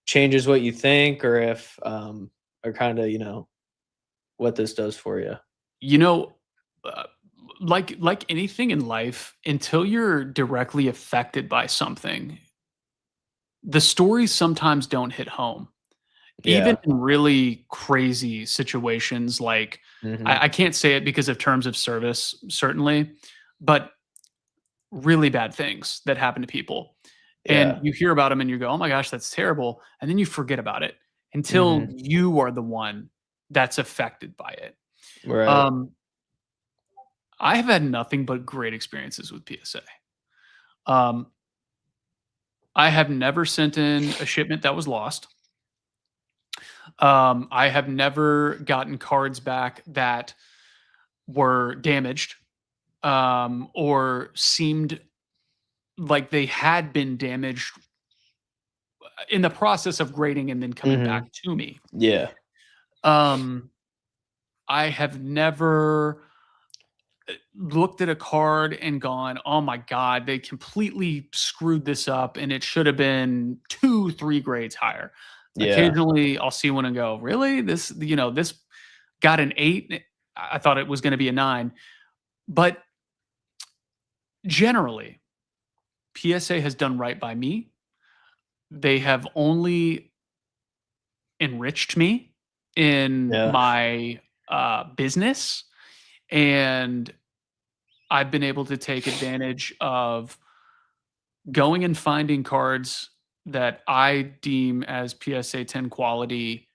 changes what you think or if or kind of what this does for you. Like anything in life, until you're directly affected by something, the stories sometimes don't hit home. Yeah. Even in really crazy situations, I can't say it because of terms of service, certainly, but really bad things that happen to people. And you hear about them and you go, oh my gosh, that's terrible. And then you forget about it until you are the one that's affected by it. Right. I have had nothing but great experiences with PSA. I have never sent in a shipment that was lost. I have never gotten cards back that were damaged or seemed like they had been damaged in the process of grading and then coming back to me. Yeah. I have never looked at a card and gone, oh my God, they completely screwed this up and it should have been 2-3 grades higher. Yeah. Occasionally I'll see one and go, really? This got an 8 I thought it was going to be a 9. But generally, PSA has done right by me. They have only enriched me in my business, and I've been able to take advantage of going and finding cards that I deem as PSA 10 quality,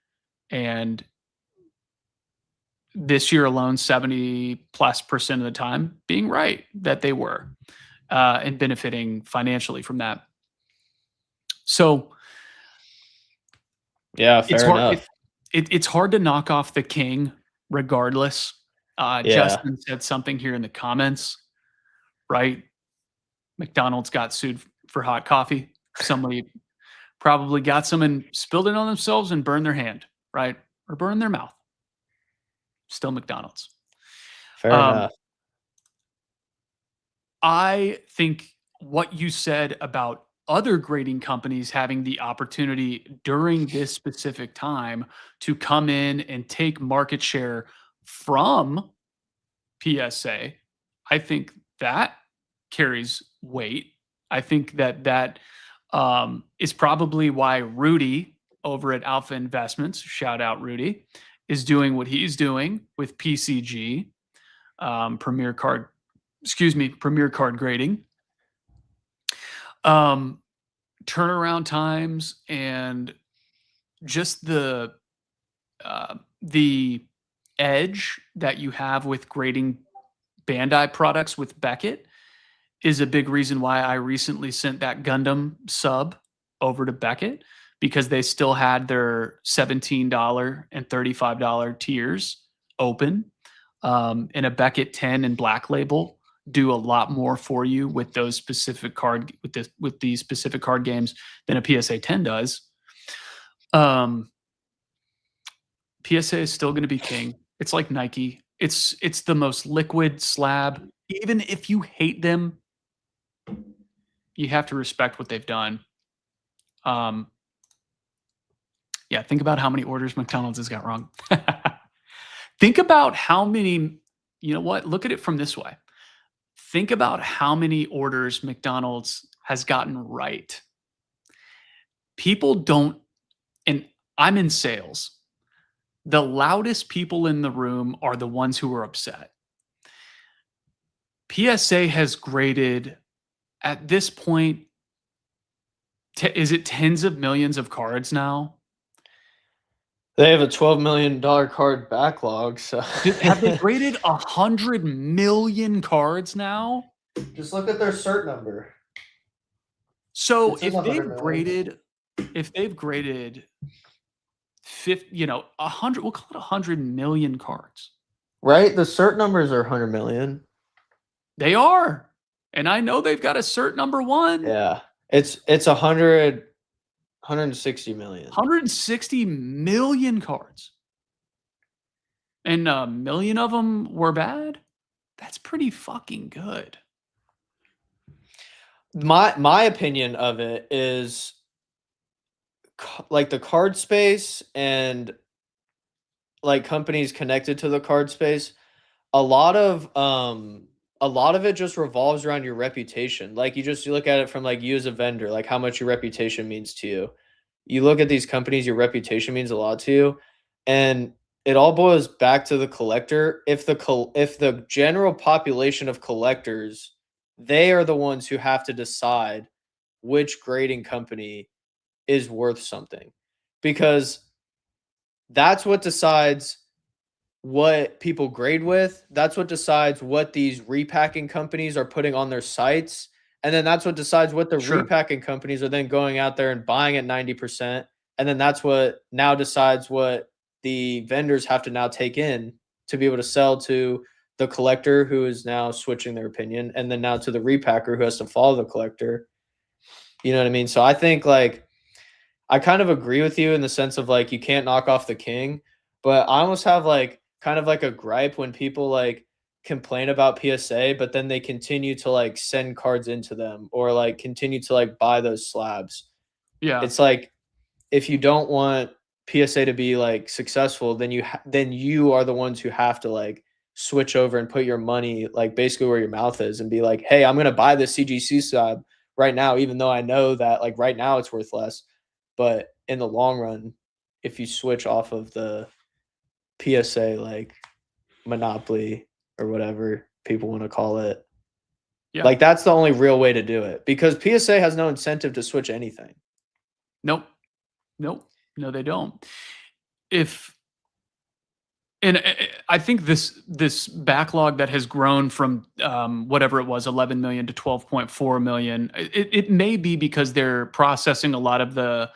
and this year alone, 70+% of the time being right that they were, and benefiting financially from that. So yeah, fair enough. It's hard to knock off the king regardless. Justin said something here in the comments, right? McDonald's got sued for hot coffee. Somebody probably got some and spilled it on themselves and burned their hand, right? Or burned their mouth. Still McDonald's. Fair enough. I think what you said about other grading companies having the opportunity during this specific time to come in and take market share from PSA, I think that carries weight. I think that is probably why Rudy over at Alpha Investments, shout out Rudy, is doing what he's doing with PCG, Premier Card Grading. Turnaround times and just the edge that you have with grading Bandai products with Beckett is a big reason why I recently sent that Gundam sub over to Beckett, because they still had their $17 and $35 tiers open. And a Beckett 10 and Black Label do a lot more for you with those specific with these specific card games than a PSA 10 does. PSA is still going to be king. It's like Nike. It's the most liquid slab. Even if you hate them, you have to respect what they've done. Yeah, think about how many orders McDonald's has got wrong. Think about how many, you know what? Look at it from this way. Think about how many orders McDonald's has gotten right. People don't, and I'm in sales. The loudest people in the room are the ones who are upset. PSA has graded at this point, is it tens of millions of cards now? They have a $12 million card backlog. So have they graded 100 million cards now? Just look at their cert number. So if they've graded 50, 100, we'll call it 100 million cards. Right? The cert numbers are 100 million. They are. And I know they've got a cert number 1. Yeah. It's 160 million. 160 million cards. And a million of them were bad? That's pretty fucking good. My opinion of it is like the card space and like companies connected to the card space, a lot of it just revolves around your reputation. Like you look at it from like you as a vendor, like how much your reputation means to you. You look at these companies, your reputation means a lot to you. And it all boils back to the collector. If the general population of collectors, they are the ones who have to decide which grading company is worth something, because that's what decides what people grade with. That's what decides what these repacking companies are putting on their sites. And then that's what decides what the repacking companies are then going out there and buying at 90%. And then that's what now decides what the vendors have to now take in to be able to sell to the collector, who is now switching their opinion, and then now to the repacker, who has to follow the collector. You know what I mean? So I think like I kind of agree with you in the sense of like you can't knock off the king, but I almost have like kind of like a gripe when people like complain about PSA, but then they continue to like send cards into them or like continue to like buy those slabs. Yeah. It's like if you don't want PSA to be like successful, then you are the ones who have to like switch over and put your money like basically where your mouth is and be like, hey, I'm gonna buy this CGC sub right now, even though I know that like right now it's worth less. But in the long run, if you switch off of the PSA like monopoly or whatever people want to call it, like that's the only real way to do it, because PSA has no incentive to switch anything. Nope. No, they don't. And I think this backlog that has grown from whatever it was, 11 million to 12.4 million, it may be because they're processing a lot of the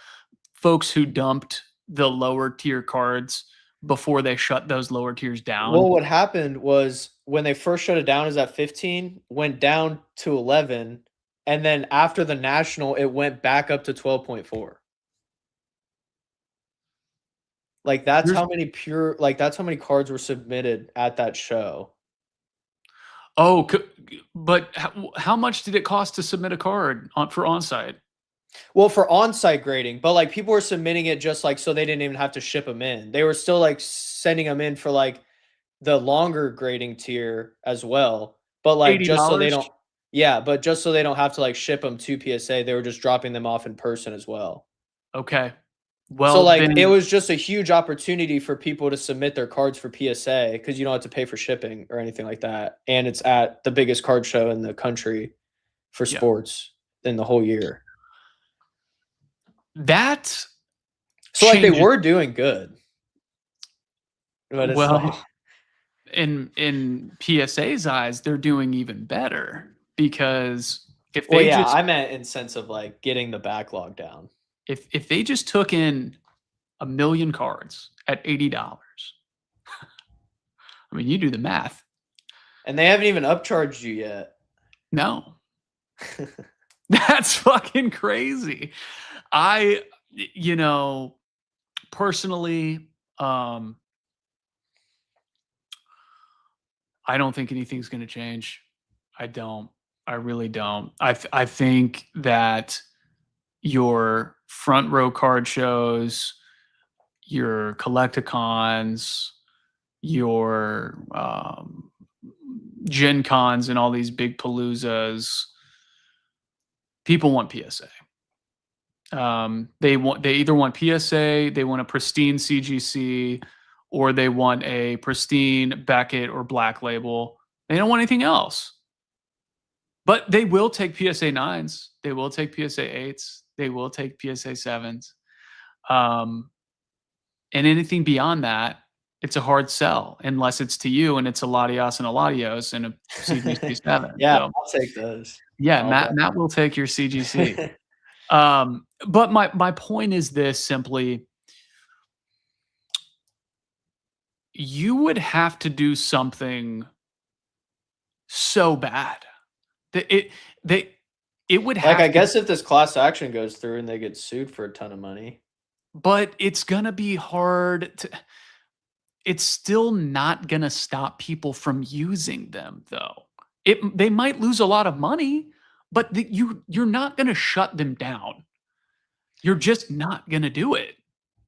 folks who dumped the lower tier cards before they shut those lower tiers down. Well, what happened was when they first shut it down is at 15, went down to 11, and then after the national, it went back up to 12.4. Like that's how many cards were submitted at that show. Oh, but how much did it cost to submit a card for onsite? Well, for on-site grading, but like people were submitting it just like so they didn't even have to ship them in. They were still like sending them in for like the longer grading tier as well. But like $80? just so they don't, yeah, but just so they don't have to like ship them to PSA, they were just dropping them off in person as well. Okay. Well, so like it was just a huge opportunity for people to submit their cards for PSA because you don't have to pay for shipping or anything like that, and it's at the biggest card show in the country for sports in the whole year. So like they were doing good. But it's well, in PSA's eyes, they're doing even better because if they I meant in sense of like getting the backlog down. If they just took in 1 million cards at $80, I mean, you do the math. And they haven't even upcharged you yet. No. That's fucking crazy. Personally, I don't think anything's going to change. I don't. I really don't. I think that your front row card shows, your collecticons, your Gen Cons and all these big paloozas, people want PSA. They either want PSA, they want a pristine CGC, or they want a pristine Beckett or Black Label. They don't want anything else. But they will take PSA 9s. They will take PSA 8s. They will take PSA 7s. And anything beyond that, it's a hard sell unless it's to you and it's a Latios and a Latios and a CGC 7. Yeah, so, I'll take those. Yeah, Matt will take your CGC. But my point is this simply: you would have to do something so bad that it would have. Like, I guess if this class action goes through and they get sued for a ton of money, but it's gonna be hard to. It's still not gonna stop people from using them, though. They might lose a lot of money, but you're not gonna shut them down. You're just not gonna do it.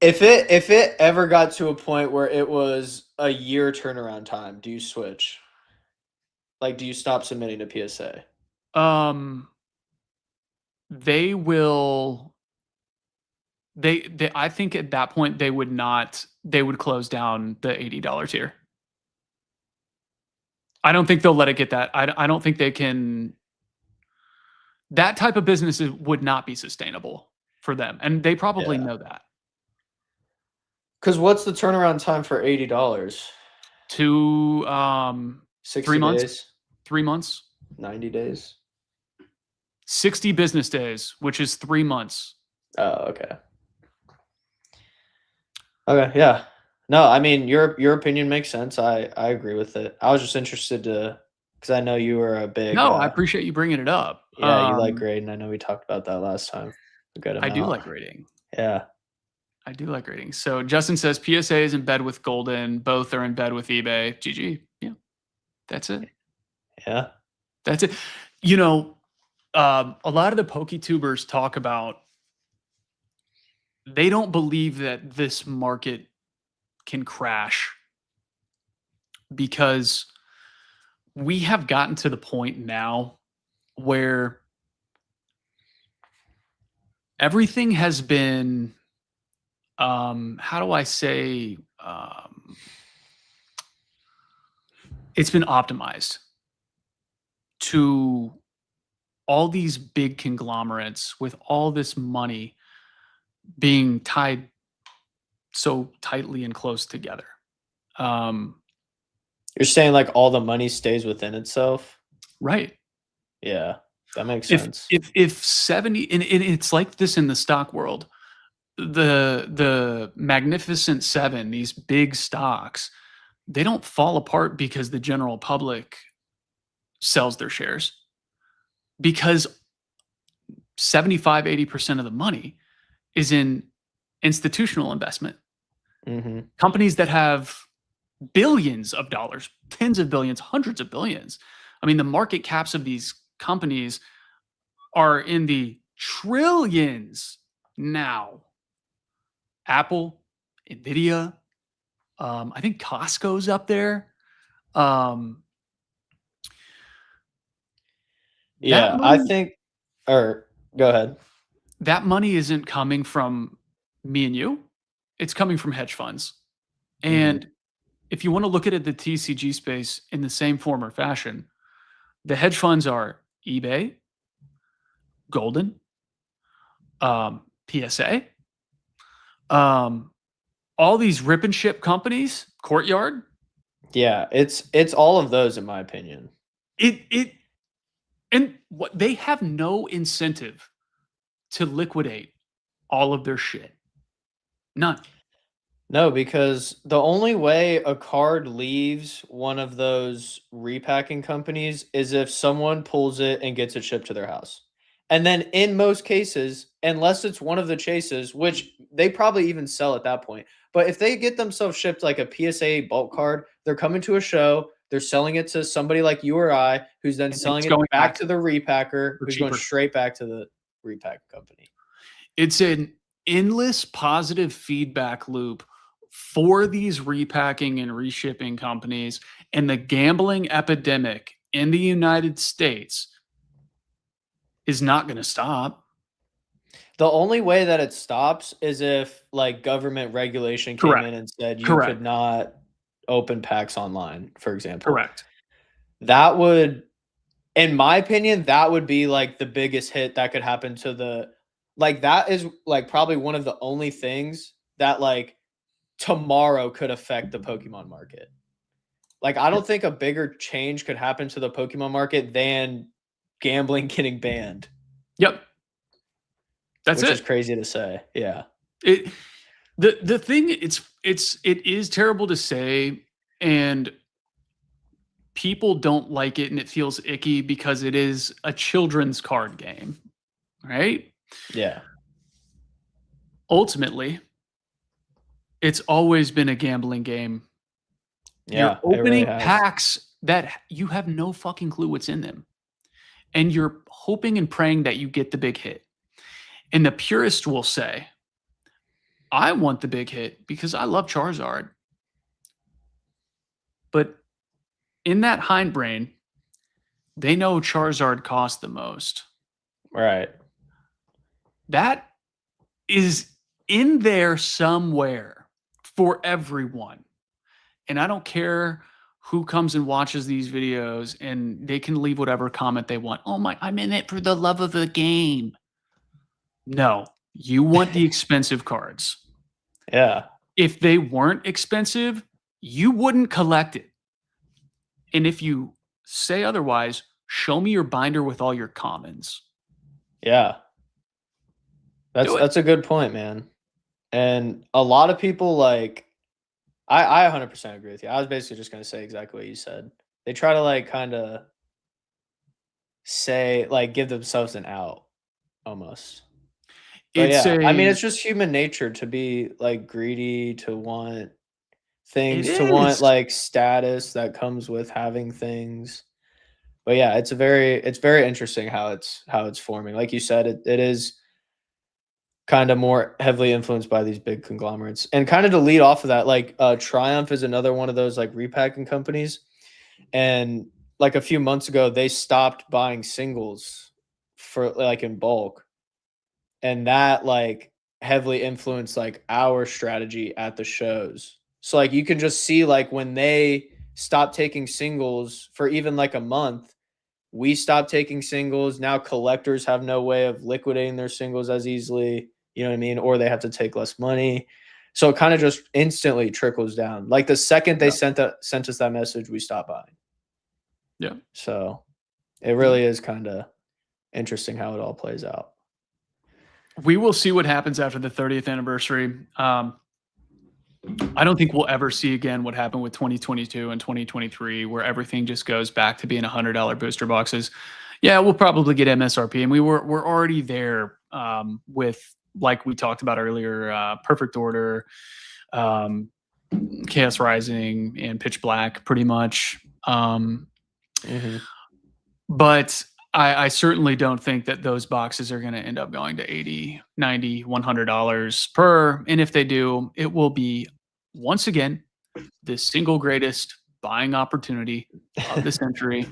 If it ever got to a point where it was a year turnaround time, do you switch? Like, do you stop submitting to PSA? They will. I think at that point they would not. They would close down the $80 tier. I don't think they'll let it get that. I don't think they can. That type of business would not be sustainable for them, and they probably know that. Because what's the turnaround time for $80? 3 months. Days? 3 months. 90 days. 60 business days, which is 3 months. Oh, okay. Okay, yeah. No, I mean your opinion makes sense. I agree with it. I was just interested because I know you were a big. No, I appreciate you bringing it up. Yeah, you like grading. I know we talked about that last time. I do like grading. Yeah. I do like grading. So Justin says PSA is in bed with Golden. Both are in bed with eBay. GG. Yeah. That's it. Yeah. That's it. You know, a lot of the PokeTubers talk about they don't believe that this market can crash because we have gotten to the point now where everything has been, how do I say, it's been optimized to all these big conglomerates with all this money being tied so tightly and close together. You're saying like all the money stays within itself? Right. Yeah, that makes sense. If 70, and it's like this in the stock world, the Magnificent Seven, these big stocks, they don't fall apart because the general public sells their shares, because 75-80% of the money is in institutional investment. Mm-hmm. Companies that have billions of dollars, tens of billions, hundreds of billions. I mean, the market caps of these companies are in the trillions now. Apple, Nvidia, I think Costco's up there. Yeah, I think, or go ahead. That money isn't coming from me and you. It's coming from hedge funds. And if you want to look at it, the TCG space in the same form or fashion, the hedge funds are eBay, Golden, PSA, all these rip and ship companies, Courtyard. Yeah, it's all of those in my opinion. And what they have no incentive to liquidate all of their shit. None. No, because the only way a card leaves one of those repacking companies is if someone pulls it and gets it shipped to their house. And then in most cases, unless it's one of the chases, which they probably even sell at that point, but if they get themselves shipped like a PSA bulk card, they're coming to a show, they're selling it to somebody like you or I, who's then selling it back to the repacker, who's going straight back to the repack company. It's an endless positive feedback loop for these repacking and reshipping companies, and the gambling epidemic in the United States is not going to stop. The only way that it stops is if like government regulation came in and said you could not open packs online, for example. Correct. That would, in my opinion, that would be like the biggest hit that could happen to the, like that is like probably one of the only things that like tomorrow could affect the Pokemon market. Like I don't think a bigger change could happen to the Pokemon market than gambling getting banned. Yep. That's Which is crazy to say. Yeah. The thing, it is terrible to say, and people don't like it, and it feels icky because it is a children's card game, right? Yeah. Ultimately, it's always been a gambling game. Yeah. You're opening packs that you have no fucking clue what's in them, and you're hoping and praying that you get the big hit. And the purist will say, I want the big hit because I love Charizard. But in that hindbrain, they know Charizard costs the most. Right. That is in there somewhere for everyone. And I don't care who comes and watches these videos, and they can leave whatever comment they want. Oh my, I'm in it for the love of the game. No, you want the expensive cards. Yeah. If they weren't expensive, you wouldn't collect it. And if you say otherwise, show me your binder with all your commons. Yeah. That's a good point, man. And a lot of people like, I 100% agree with you. I was basically just going to say exactly what you said. They try to like kind of say, like give themselves an out almost. But I mean, it's just human nature to be like greedy, to want things, to want like status that comes with having things. But yeah, it's very interesting how it's forming. Like you said, it is kind of more heavily influenced by these big conglomerates. And kind of to lead off of that, like Triumph is another one of those like repacking companies. And like a few months ago, they stopped buying singles for like in bulk. And that like heavily influenced like our strategy at the shows. So like you can just see like when they stopped taking singles for even like a month, we stopped taking singles. Now collectors have no way of liquidating their singles as easily, you know what I mean? Or they have to take less money. So it kind of just instantly trickles down. Like the second they sent us that message, we stopped buying. Yeah. So it really is kind of interesting how it all plays out. We will see what happens after the 30th anniversary. I don't think we'll ever see again what happened with 2022 and 2023, where everything just goes back to being $100 booster boxes. Yeah, we'll probably get MSRP, and we're already there with, like we talked about earlier, Perfect Order, Chaos Rising, and Pitch Black, pretty much. But I certainly don't think that those boxes are going to end up going to $80, $90, $100 per. And if they do, it will be, once again, the single greatest buying opportunity of the century,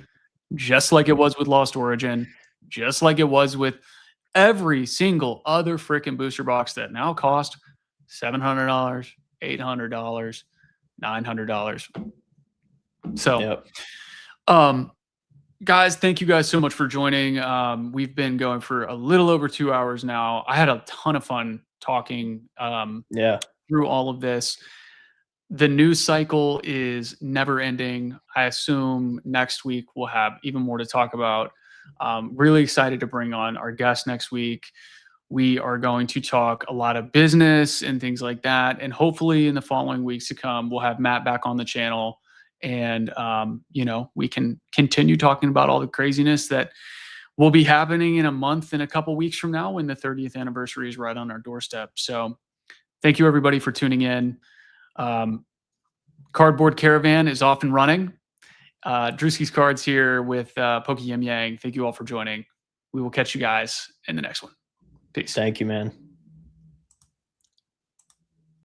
just like it was with Lost Origin, just like it was with every single other freaking booster box that now cost $700, $800, $900. So, guys, thank you guys so much for joining. We've been going for a little over 2 hours now. I had a ton of fun talking through all of this. The news cycle is never ending. I assume next week we'll have even more to talk about. Really excited to bring on our guest next week. We are going to talk a lot of business and things like that. And hopefully in the following weeks to come, we'll have Matt back on the channel. And, we can continue talking about all the craziness that will be happening in a month and a couple weeks from now when the 30th anniversary is right on our doorstep. So thank you, everybody, for tuning in. Cardboard Caravan is off and running. Drewskis Cards here with PokeYimYang. Thank you all for joining. We will catch you guys in the next one. Peace. Thank you, man.